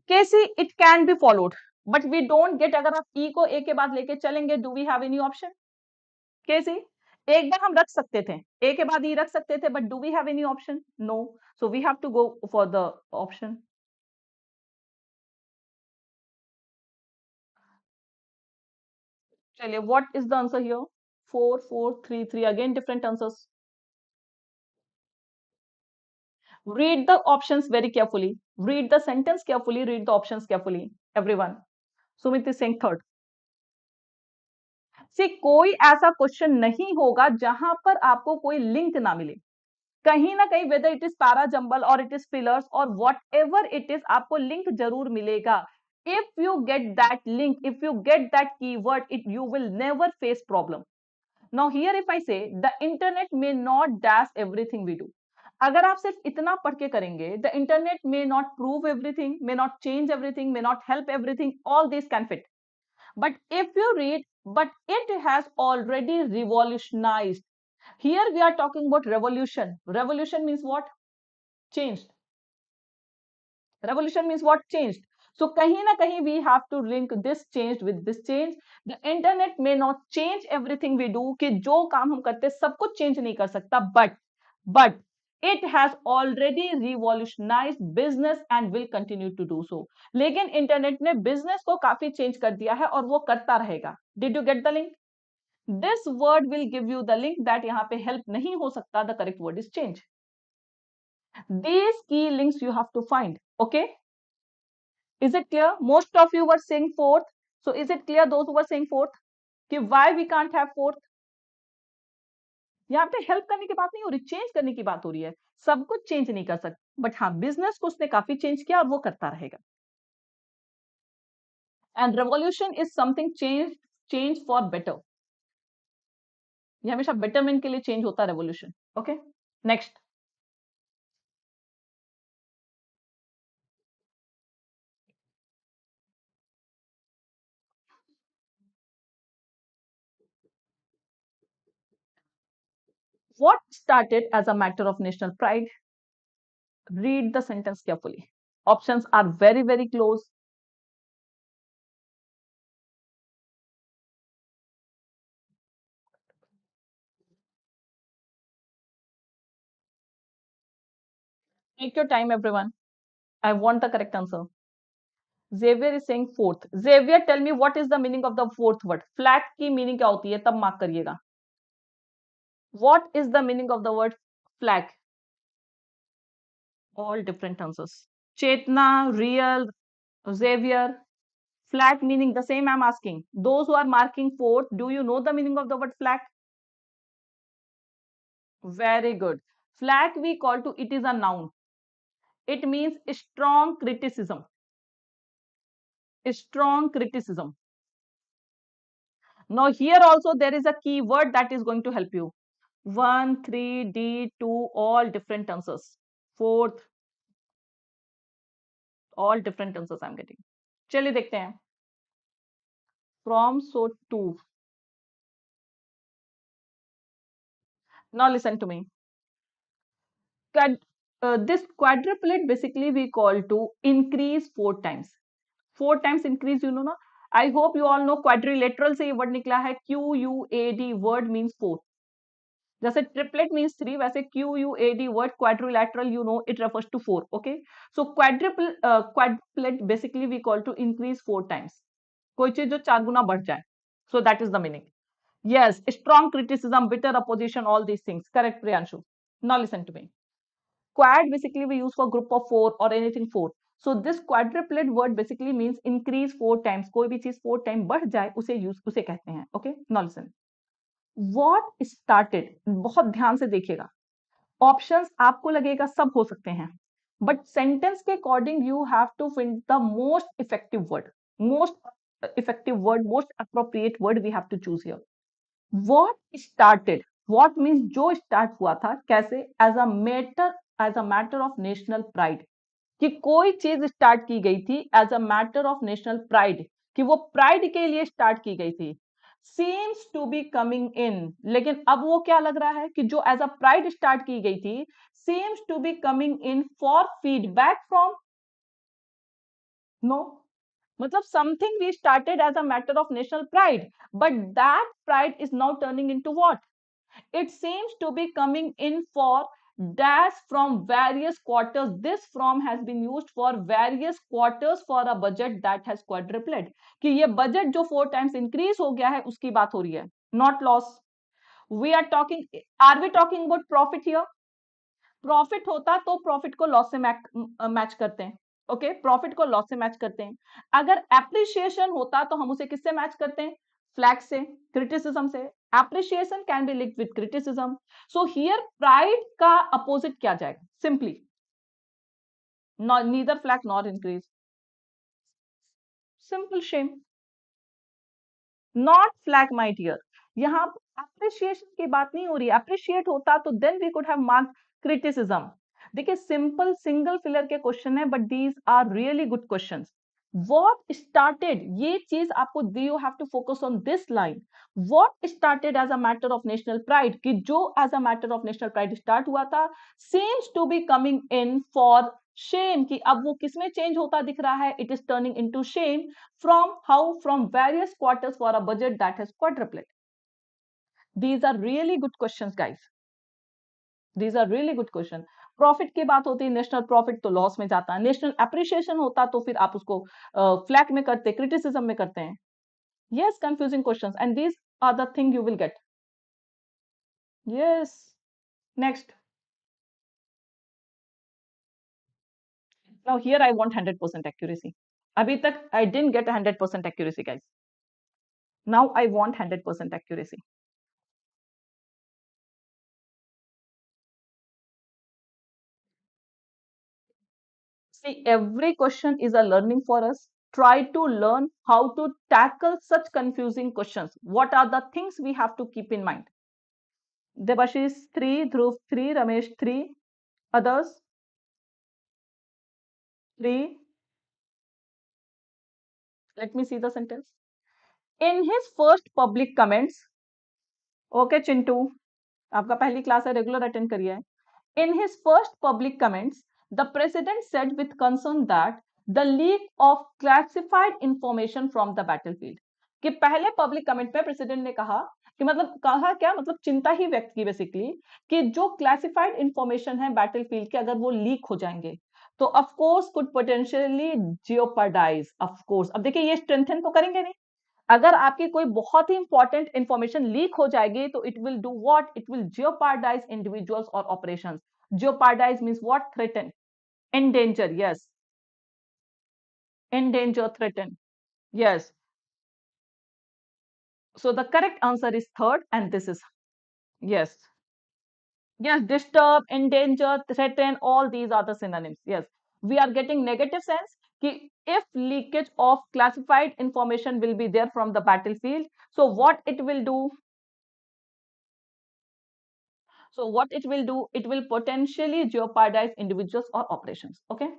Speaker 1: Casey, it can be followed, but we don't get. अगर आप E को A के बाद लेके चलेंगे, do we have any option? Casey, एक बार हम रख सकते थे, A के बाद E रख सकते थे, but do we have any option? No. So we have to go for the option. चलिए, what is the answer here? 4, 4, 3, 3. Again, different answers. Read the options very carefully. Read the sentence carefully. Read the options carefully. Everyone. Sumit is saying third. See, कोई ऐसा question नहीं होगा जहां पर आपको कोई link ना मिले. कहीं ना कहीं whether it is para jumble और इट इज फिलर्स और वॉट एवर इट इज, आपको लिंक जरूर मिलेगा. If you get that link, if you get that keyword, it you will never face problem. Now here if I say the internet may not dash everything we do. अगर आप सिर्फ इतना पढ़ के करेंगे, the internet may not prove everything, may not change everything, may not help everything, all this can fit. But if you read, but it has already revolutionized. Here we are talking about revolution. Revolution means what? Changed. Revolution means what? Changed. So kahin na kahin we have to link this changed with this change. The internet may not change everything we do, कि जो काम हम करते सब कुछ change नहीं कर सकता, but it has already revolutionized business and will continue to do so. लेकिन इंटरनेट ने बिजनेस को काफी चेंज कर दिया है और वो करता रहेगा. Did you get the link? This word will give you the link that यहाँ पे help नहीं हो सकता. The correct word is change. These key links you have to find. Okay, is it clear? Most of you were saying fourth, so is it clear those who were saying fourth कि why we can't have fourth? यहाँ पे help करने की बात नहीं हो रही, change करने की बात हो रही है. सब कुछ चेंज नहीं कर सकते, बट हाँ बिजनेस को उसने काफी चेंज किया और वो करता रहेगा. And revolution is something change for better. ये हमेशा बेटरमेंट के लिए चेंज होता है revolution. Okay, next. What started as a matter of national pride? Read the sentence carefully. Options are very, very close. Take your time, everyone. I want the correct answer. Xavier is saying fourth. Xavier, tell me what is the meaning of the fourth word? Flat की meaning क्या होती है? तब mark करिएगा. What is the meaning of the word flag? All different tenses. Chetna, real, Xavier. Flat meaning the same I'm asking. Those who are marking fourth, do you know the meaning of the word flat? Very good. Flat we call to, it is a noun. It means strong criticism. Strong criticism. Now here also there is a key word that is going to help you. 1, 3, D, 2, all different tenses. Fourth, all different tenses I'm getting. चलिए देखते हैं. From, so, to. Now listen to me. This quadruplet basically we call to increase 4 times. 4 times increase, you know na? I hope you all know quadrilateral से ये word निकला है. QUAD word means 4. जैसे triplet means 3, वैसे QUAD word quadrilateral, you know, it refers to 4. Okay, so quadruplet basically we call to increase 4 times. कोई चीज जो 4 गुना बढ़ जाए. So that is the meaning. Yes, strong criticism, bitter opposition, all these things. Correct, Priyanshu. Now listen to me. Quad basically we use for group of 4 or anything 4. So this quadruplet word basically means increase 4 times. कोई भी चीज 4 time बढ़ जाए उसे कहते हैं. Okay, now listen. What started, बहुत ध्यान से देखिएगा. ऑप्शंस आपको लगेगा सब हो सकते हैं, बट सेंटेंस के according you have to find the most effective word. Most appropriate word we have to choose here. What started, what means जो स्टार्ट हुआ था, कैसे, as a matter of national pride. कि कोई चीज स्टार्ट की गई थी as a matter of national pride, कि वो प्राइड के लिए स्टार्ट की गई थी. Seems to be coming in, लेकिन अब वो क्या लग रहा है कि जो एज अ प्राइड स्टार्ट की गई थी, seems to be coming in for feedback from. No, मतलब something we started as a matter of national pride, but that pride is now turning into what. It seems to be coming in for dash from various quarters. This from has been used for various quarters for a budget that has quadrupled. कि ये budget जो 4 times increase हो गया है उसकी बात हो रही है, not loss. Are we talking about profit here? Profit होता तो प्रॉफिट को लॉस से मैच करते हैं. ओके, प्रॉफिट को लॉस से मैच करते हैं. अगर एप्रिसिएशन होता तो हम उसे किससे मैच करते हैं? फ्लैग से, क्रिटिसिज्म से. Appreciation can be linked with criticism. So here pride का अपोजिट क्या जाएगा? Simply neither flag nor increase. Simple shame. Not flag my dear. यहाँ अप्रिशिएशन की बात नहीं हो रही. अप्रिशिएट होता तो then we could have marked criticism. देखिए सिंपल सिंगल फिलर के क्वेश्चन है, but these are really good questions. What started, ये चीज आपको, you have to focus on this line. What started as a matter of national pride, कि जो as a matter of national pride started हुआ था, seems to be coming in for shame, कि अब वो किसमें चेंज होता दिख रहा है? It is turning into shame. From how? From various quarters for a budget that has quadrupled. These are really good questions, guys. These are really good questions. Profit की बात होती है, नेशनल प्रॉफिट तो loss में जाता है. National appreciation होता तो फिर आप उसको फ्लैग में करते, क्रिटिसिज्म में करते हैं. Yes, confusing questions, and these are the thing you will get. Yes. Next. Now here I want 100% accuracy. अभी तक I didn't get 100% accuracy, guys. Now I want 100% accuracy. See, every question is a learning for us. Try to learn how to tackle such confusing questions. What are the things we have to keep in mind? Debashish 3, Dhruv 3, Ramesh 3, others 3. Let me see the sentence. In his first public comments, okay Chintu, आपका पहली class है, regular attend करिए. In his first public comments, the president said with concern that the leak of classified information from the battlefield. कि पहले public comment में president ने कहा कि, मतलब कहा क्या, मतलब चिंता ही व्यक्त की बेसिकली, कि जो क्लासिफाइड इंफॉर्मेशन है बैटलफील्ड के, अगर वो लीक हो जाएंगे तो of course could potentially jeopardise. Of course अब देखिए ये स्ट्रेंथन तो करेंगे नहीं. अगर आपकी कोई बहुत ही इंपॉर्टेंट इंफॉर्मेशन लीक हो जाएगी तो it will do what? It will jeopardise individuals और operations. Jeopardize means what? Threaten. endanger, yes. Endanger, threaten, yes. So the correct answer is third, and this is yes. Yes, disturb, endanger, threaten, all these are the synonyms. Yes, we are getting negative sense कि if leakage of classified information will be there from the battlefield, so what it will do? So what it will do? It will potentially jeopardize individuals or operations. Okay.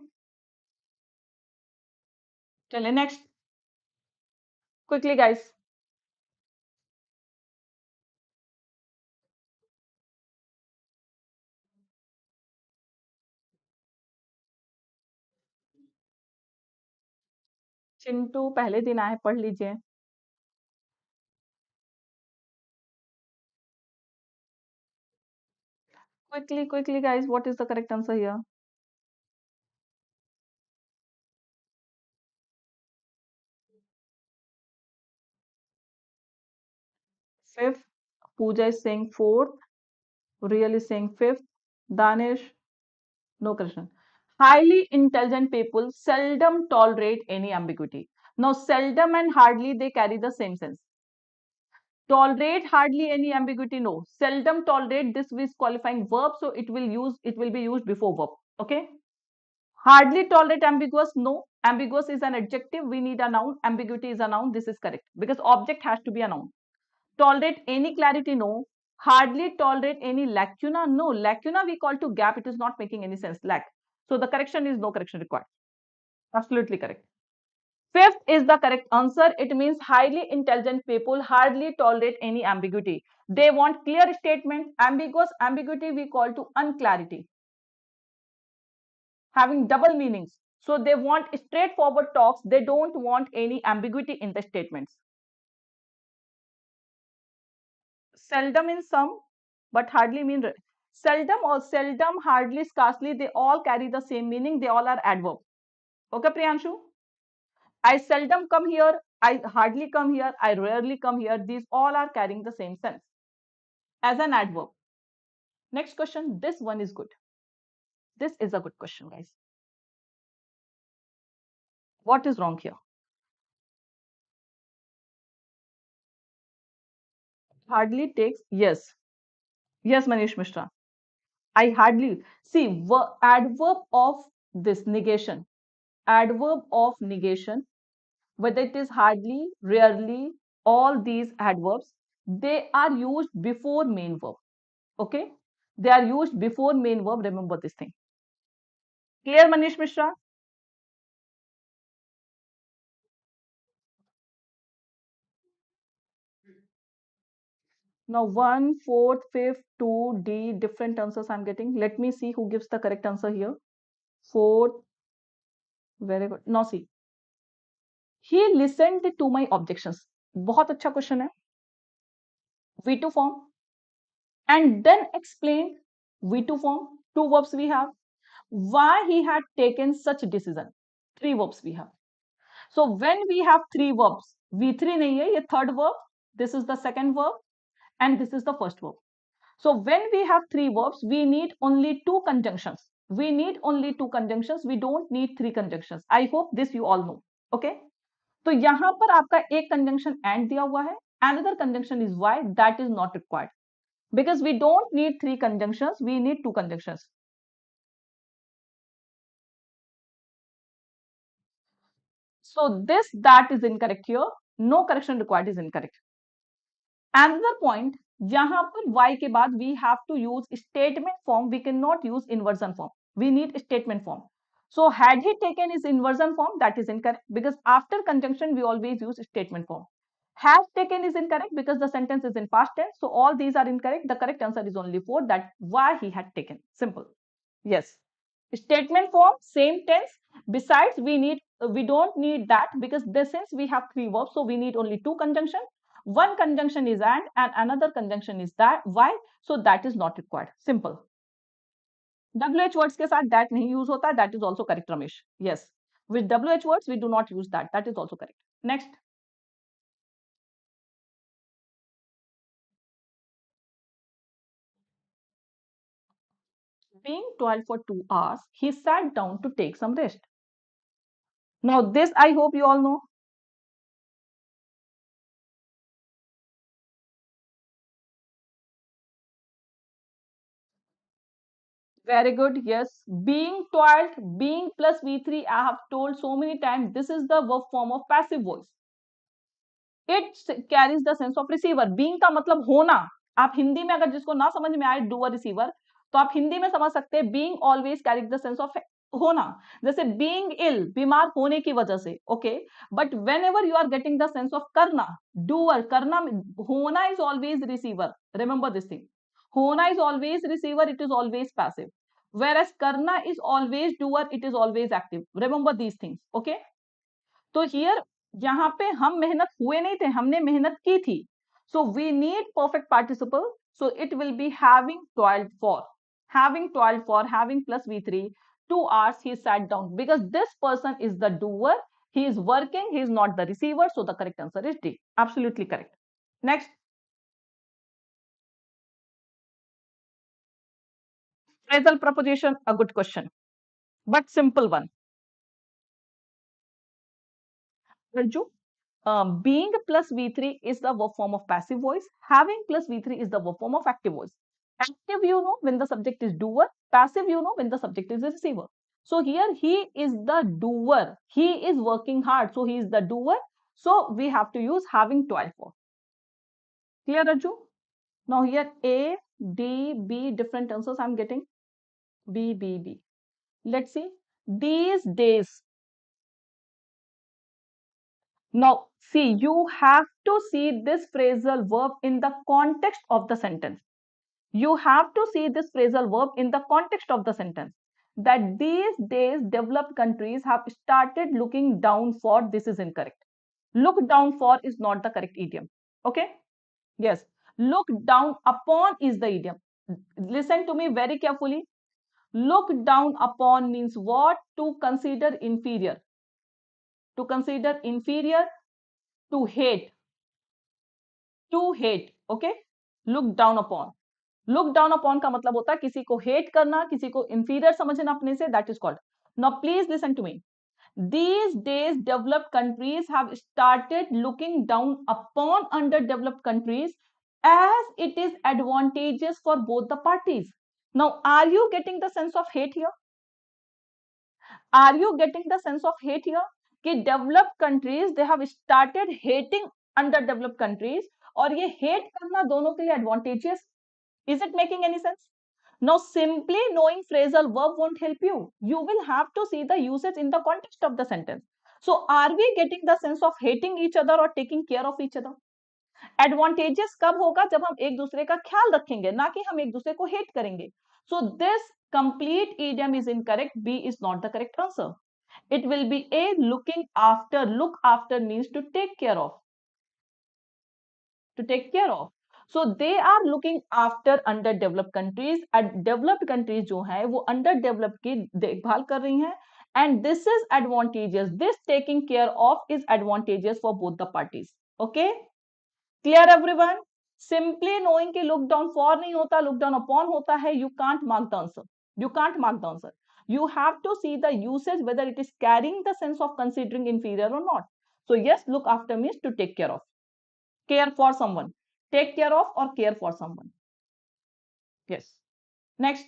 Speaker 1: Tell next quickly, guys. Chintu पहले दिन आए, पढ़ लीजिए. Quickly, guys. What is the correct answer here? Fifth. Pooja is saying fourth. Real is saying fifth. Danish, no correction. Highly intelligent people seldom tolerate any ambiguity. Now, seldom and hardly they carry the same sense. Tolerate hardly any ambiguity, no. Seldom tolerate, this is qualifying verb, so it will be used before verb. Okay. Hardly tolerate ambiguous, no. Ambiguous is an adjective. We need a noun. Ambiguity is a noun. This is correct because object has to be a noun. Tolerate any clarity, no. Hardly tolerate any lacuna, no. Lacuna we call to gap. It is not making any sense. Lack. So the correction is no correction required. Absolutely correct. Fifth is the correct answer. It means highly intelligent people hardly tolerate any ambiguity. They want clear statement. Ambiguous ambiguity we call to unclarity, having double meanings. So they want straightforward talks. They don't want any ambiguity in the statements. Seldom in some, but hardly mean seldom or seldom, hardly, scarcely, they all carry the same meaning. They all are adverb. Okay, Priyanshu? I seldom come here. I hardly come here. I rarely come here. These all are carrying the same sense as an adverb. Next question. This one is good. This is a good question, guys. What is wrong here? Hardly takes, yes. Yes, Manish Mishra. I hardly see adverb of this negation. Adverb of negation, whether it is hardly, rarely, all these adverbs, they are used before main verb. Okay? They are used before main verb. Remember this thing. Clear, Manish Mishra? Now, one, fourth, fifth, two, D, different answers I'm getting. Let me see who gives the correct answer here. Fourth, very good. Now, see. He listened to my objections. बहुत अच्छा question है. V2 form. And then explained V2 form. Two verbs we have. Why he had taken such decision. Three verbs we have. So when we have three verbs, V3 nahi hai, ye third verb, this is the second verb, and this is the first verb. So when we have three verbs, we need only two conjunctions. We need only two conjunctions. We don't need three conjunctions. I hope this you all know. Okay? तो यहां पर आपका एक conjunction and दिया हुआ है. Another conjunction is why, that is not required. Because we don't need three conjunctions, we need two conjunctions. So this, that is incorrect here. No correction required is incorrect. Another point, यहाँ पर y के बाद we have to use statement form. We cannot use inversion form. We need statement form. So had he taken his inversion form, that is incorrect because after conjunction we always use statement form. Has taken is incorrect because the sentence is in past tense. So all these are incorrect. The correct answer is only 4. That why he had taken. Simple. Yes. Statement form, same tense. Besides, we don't need that because since we have three verbs, so we need only two conjunction. One conjunction is and another conjunction is that. Why? So that is not required. Simple. WH words के साथ that नहीं use होता. That is also correct, Ramesh. Yes. With WH words, we do not use that. That is also correct. Next. being toiled for 2 hours, he sat down to take some rest. Now, this I hope you all know. Very good. Yes. Being toiled, being plus V3, I have told so many times, this is the verb form of passive voice. It carries the sense of receiver. Being का मतलब होना. आप हिंदी में अगर जिसको ना समझ में आए डूअर रिसीवर, तो आप हिंदी में समझ सकते हैं being always carries the sense of होना. जैसे being ill, बीमार होने की वजह से, okay. But whenever you are getting the sense of करना, doer, करना, होना is always receiver. Remember this thing. होना is always receiver, it is always passive. Whereas karna is always doer, it is always active. Remember these things, okay? तो here यहाँ पे हम मेहनत हुए नहीं थे, हमने मेहनत की थी. So we need perfect participle. So it will be having toiled for, having plus v3, 2 hours he sat down, because this person is the doer, he is working, he is not the receiver. So the correct answer is D. Absolutely correct. Next, phrasal preposition, a good question, but simple one. Raju, being plus V3 is the verb form of passive voice. Having plus V3 is the verb form of active voice. Active, you know, when the subject is doer. Passive, you know, when the subject is a receiver. So here he is the doer. He is working hard. So he is the doer. So we have to use having toiled for. Clear, Raju? Now here A, D, B, different answers I'm getting. B, B, B. Let's see. These days. Now, see, you have to see this phrasal verb in the context of the sentence. You have to see this phrasal verb in the context of the sentence. That these days developed countries have started looking down for, this is incorrect. Look down for is not the correct idiom. Okay? Yes. Look down upon is the idiom. Listen to me very carefully. Look down upon means what? To consider inferior. To consider inferior, to hate. To hate. Okay? Look down upon. Look down upon का मतलब होता है किसी को hate करना, किसी को inferior समझना अपने से. That is called. Now please listen to me. These days developed countries have started looking down upon underdeveloped countries as it is advantageous for both the parties. Now, are you getting the sense of hate here? Are you getting the sense of hate here? कि developed countries they have started hating underdeveloped countries, और ये hate करना दोनों के लिए advantageous. Is it making any sense? Now, simply knowing phrasal verb won't help you. You will have to see the usage in the context of the sentence. So, are we getting the sense of hating each other or taking care of each other? Advantageous कब होगा? जब हम एक दूसरे का ख्याल रखेंगे, ना कि हम एक दूसरे को hate करेंगे. So, this complete idiom is incorrect. B is not the correct answer. It will be A, looking after. Look after means to take care of. To take care of. So they are looking after underdeveloped countries. Developed countries जो है वो underdeveloped की देखभाल कर रही हैं. And this is advantageous. This taking care of is advantageous for both the parties. Okay? Clear everyone? Simply knowing कि look down for नहीं होता, look down upon होता है, you can't mark the answer. You can't mark the answer. You have to see the usage whether it is carrying the sense of considering inferior or not. So yes, look after means to take care of. Care for someone. Take care of or care for someone. Yes. Next.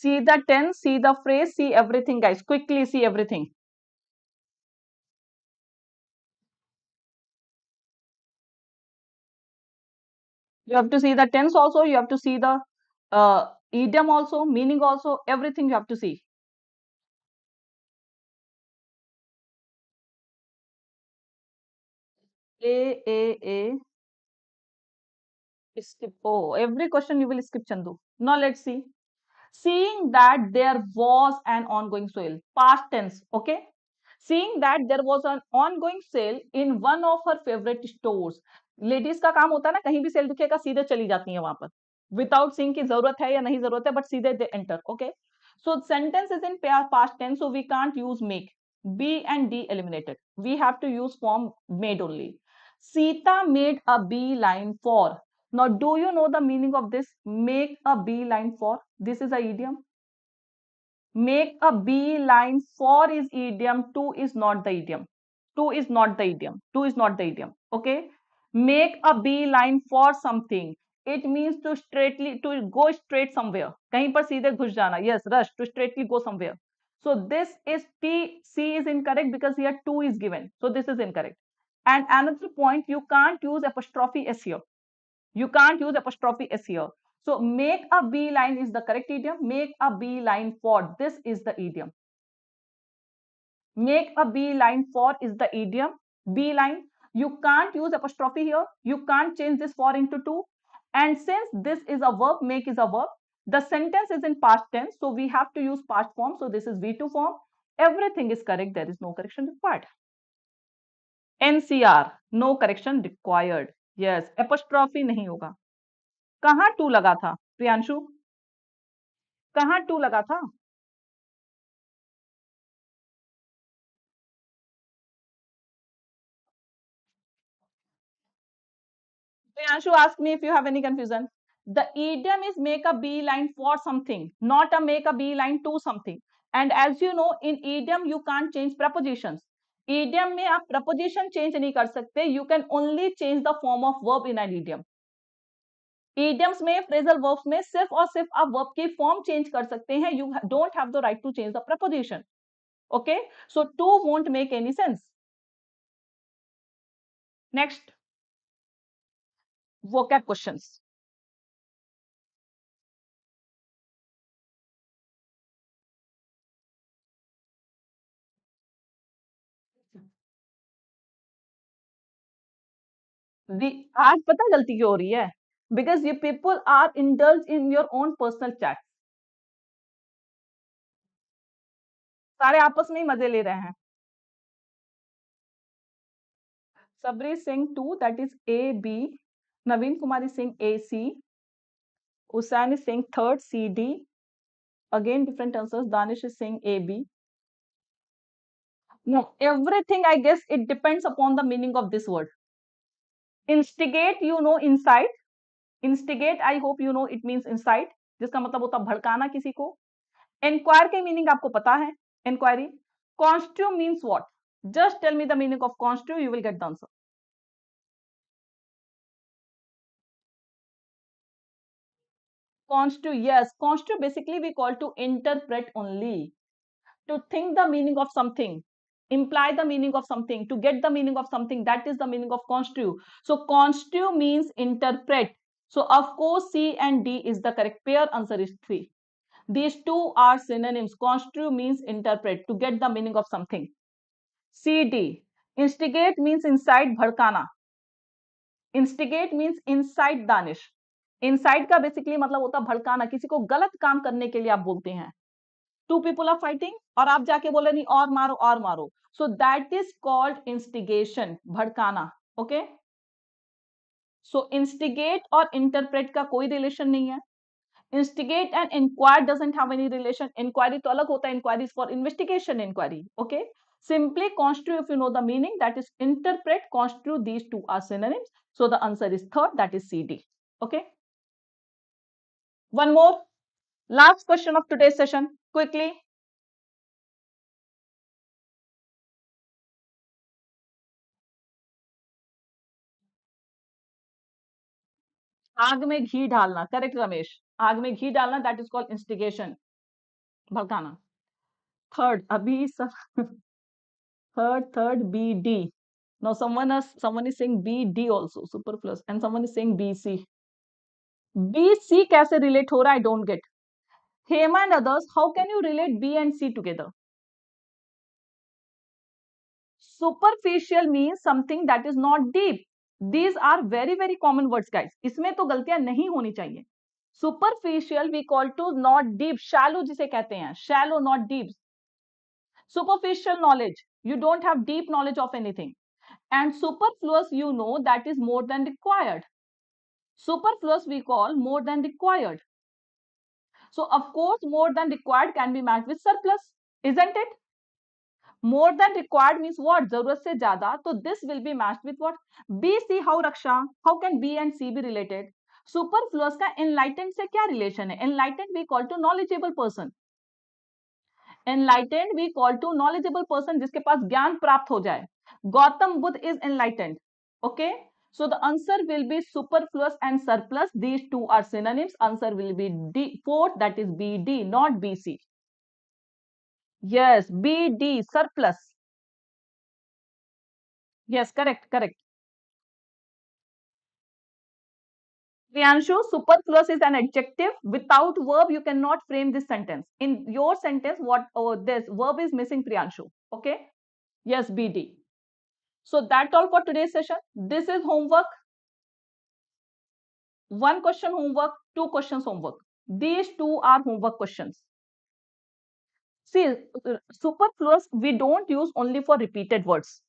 Speaker 1: See the tense, see the phrase, see everything, guys. Quickly see everything. You have to see the tense also. You have to see the idiom also, meaning also, everything you have to see. A. Skip. Oh, every question you will skip, Chandu. Now let's see. Seeing that there was an ongoing soil. Past tense. Okay. Seeing that there was an ongoing sale in one of her favorite stores. Ladies का काम होता है ना, कहीं भी cell दिखेगा सीधे चली जाती है वहां पर, विदाउट सीइंग की जरूरत है या नहीं जरूरत है, बट सीधे they enter. Okay, so sentence is in past tense, so we can't use make. B and D eliminated. We have to use form made only. Sita made a beeline for. Now, do you know the meaning of this? Make a beeline for. This is a idiom. Make a beeline for is idiom. To is not the idiom. To is not the idiom. To is not the idiom. Okay. Make a beeline for something. It means to straightly to go straight somewhere. कहीं पर सीधे घुस जाना. Yes, rush to straightly go somewhere. So this is T. C is incorrect because here to is given. So this is incorrect. And another point, you can't use apostrophe S here. You can't use apostrophe S here. So make a beeline is the correct idiom. Make a beeline for. This is the idiom. Make a beeline for is the idiom. Beeline. You can't use apostrophe here. You can't change this for into to. And since this is a verb, make is a verb. The sentence is in past tense. So we have to use past form. So this is V2 form. Everything is correct. There is no correction required. NCR. No correction required. Yes. Apostrophe नहीं होगा. कहाँ to लगा था प्रियांशु? कहाँ to लगा था? Priyanshu, ask me if you have any confusion. The idiom is make a beeline for something, not a make a beeline to something. And as you know, in idiom you can't change prepositions. Idiom में आप preposition change नहीं कर सकते. You can only change the form of verb in an idiom. Idioms में phrasal verbs में सिर्फ और सिर्फ आप verb की form change कर सकते हैं. You don't have the right to change the preposition. Okay, so to won't make any sense. Next, vocab questions. आज पता गलती क्यों हो रही है? बिकॉज ये people are indulge in your own personal chat. सारे आपस में ही मजे ले रहे हैं. Sabri Singh 2, that is A B. Naveen Kumari Singh A C. Usain Singh third C D. Again different answers. Danish Singh A B. No, everything I guess it depends upon the meaning of this word. Instigate, you know, incite. Instigate, I hope you know it means incite, जिसका मतलब होता भड़काना किसी को. Enquire के meaning आपको पता है. Enquiry. Constitute means what? Just tell me the meaning of constitute, you will get the answer. Constitute, yes. Constitute basically we call to interpret only. To think the meaning of something, imply the meaning of something, to get the meaning of something, that is the meaning of constitute. So constitute means interpret. So of course C and D is the correct pair. Answer is 3. These two are synonyms. Constitute means interpret, to get the meaning of something. CD. Instigate means incite, भड़काना. Instigate means incite, Danish. Incite का basically मतलब होता है भड़काना, किसी को गलत काम करने के लिए आप बोलते हैं. Two people are fighting और आप जाके बोले नहीं और मारो और मारो. So that is called instigation, भड़काना. Okay? So instigate और interpret का कोई रिलेशन नहीं है. Instigate and inquire doesn't have any relation. Inquiry तो अलग होता है. Inquiry is for investigation inquiry. Okay? Simply constitute, if you know the meaning, that is interpret, constitute, these two are synonyms. So the answer is third, that is CD. Okay? One more. Last question of today's session. Quickly. आग में घी डालना. Correct Ramesh. आग में घी डालना, that is called instigation, भड़काना. Third अभी third B D. Now someone is saying B D also, superfluous, and someone is saying B C. B C कैसे relate हो रहा है? I don't get. Hema and others, how can you relate B and C together? Superficial means something that is not deep. These are very very common words guys. इसमें तो गलतियां नहीं होनी चाहिए. Superficial we call to not deep. Shallow जिसे कहते हैं. Shallow, not deep. Superficial knowledge. You don't have deep knowledge of anything. And superfluous, you know, that is more than required. Superfluous we call more than required. So of course more than required can be matched with surplus, isn't it? More than required means what? Zarurat se zyada. So this will be matched with what? B, C. How, Raksha? How can B and C be related? Superfluous का enlightened से क्या relation है? Enlightened we call to knowledgeable person. Enlightened we call to knowledgeable person जिसके पास ज्ञान प्राप्त हो जाए. Gautam Buddha is enlightened. Okay. So the answer will be superfluous and surplus. These two are synonyms. Answer will be D. Fourth, that is BD, not BC. Yes, BD, surplus. Yes, correct, correct. Priyanshu, superfluous is an adjective. Without verb, you cannot frame this sentence. In your sentence, what this verb is missing, Priyanshu. Okay? Yes, BD. So that's all for today's session. This is homework. One question homework, two questions homework. These two are homework questions. See, superfluous we don't use only for repeated words.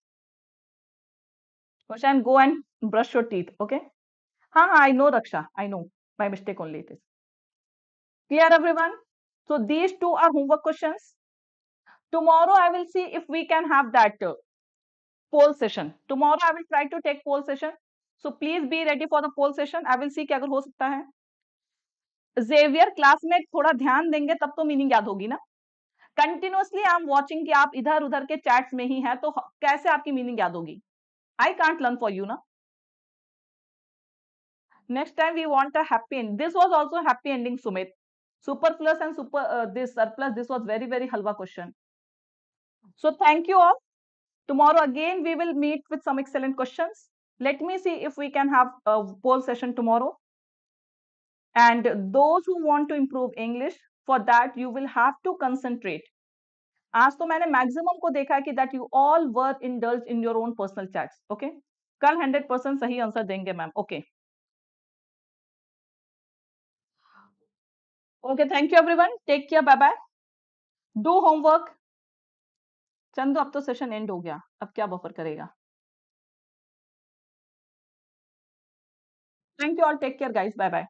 Speaker 1: Question, go and brush your teeth. Okay? I know, Raksha. I know. My mistake only it is. Clear, everyone? So these two are homework questions. Tomorrow I will see if we can have that poll session. Tomorrow I will try to take poll session. So please be ready for the poll session. I will see कि अगर हो सकता है. Xavier class में थोड़ा ध्यान देंगे तब तो मीनिंग याद होगी ना. कंटिन्यूअसली आई एम वाचिंग कि आप इधर उधर के चैट्स में ही हैं तो कैसे आपकी मीनिंग याद होगी. I can't learn for you ना. Next time we want a happy end. This was also happy ending, Sumit. Superfluous and this surplus. This was very very halwa question. So thank you all. Tomorrow again we will meet with some excellent questions. Let me see if we can have a poll session tomorrow. And those who want to improve English, for that you will have to concentrate. आज तो मैंने maximum को देखा है कि that you all were indulged in your own personal chats. Okay? कल 100% सही answer देंगे ma'am. Okay. Okay, thank you everyone. Take care. Bye bye. Do homework. Chandu अब तो सेशन एंड हो गया. अब क्या बफर करेगा? Thank you all. Take care guys. Bye bye.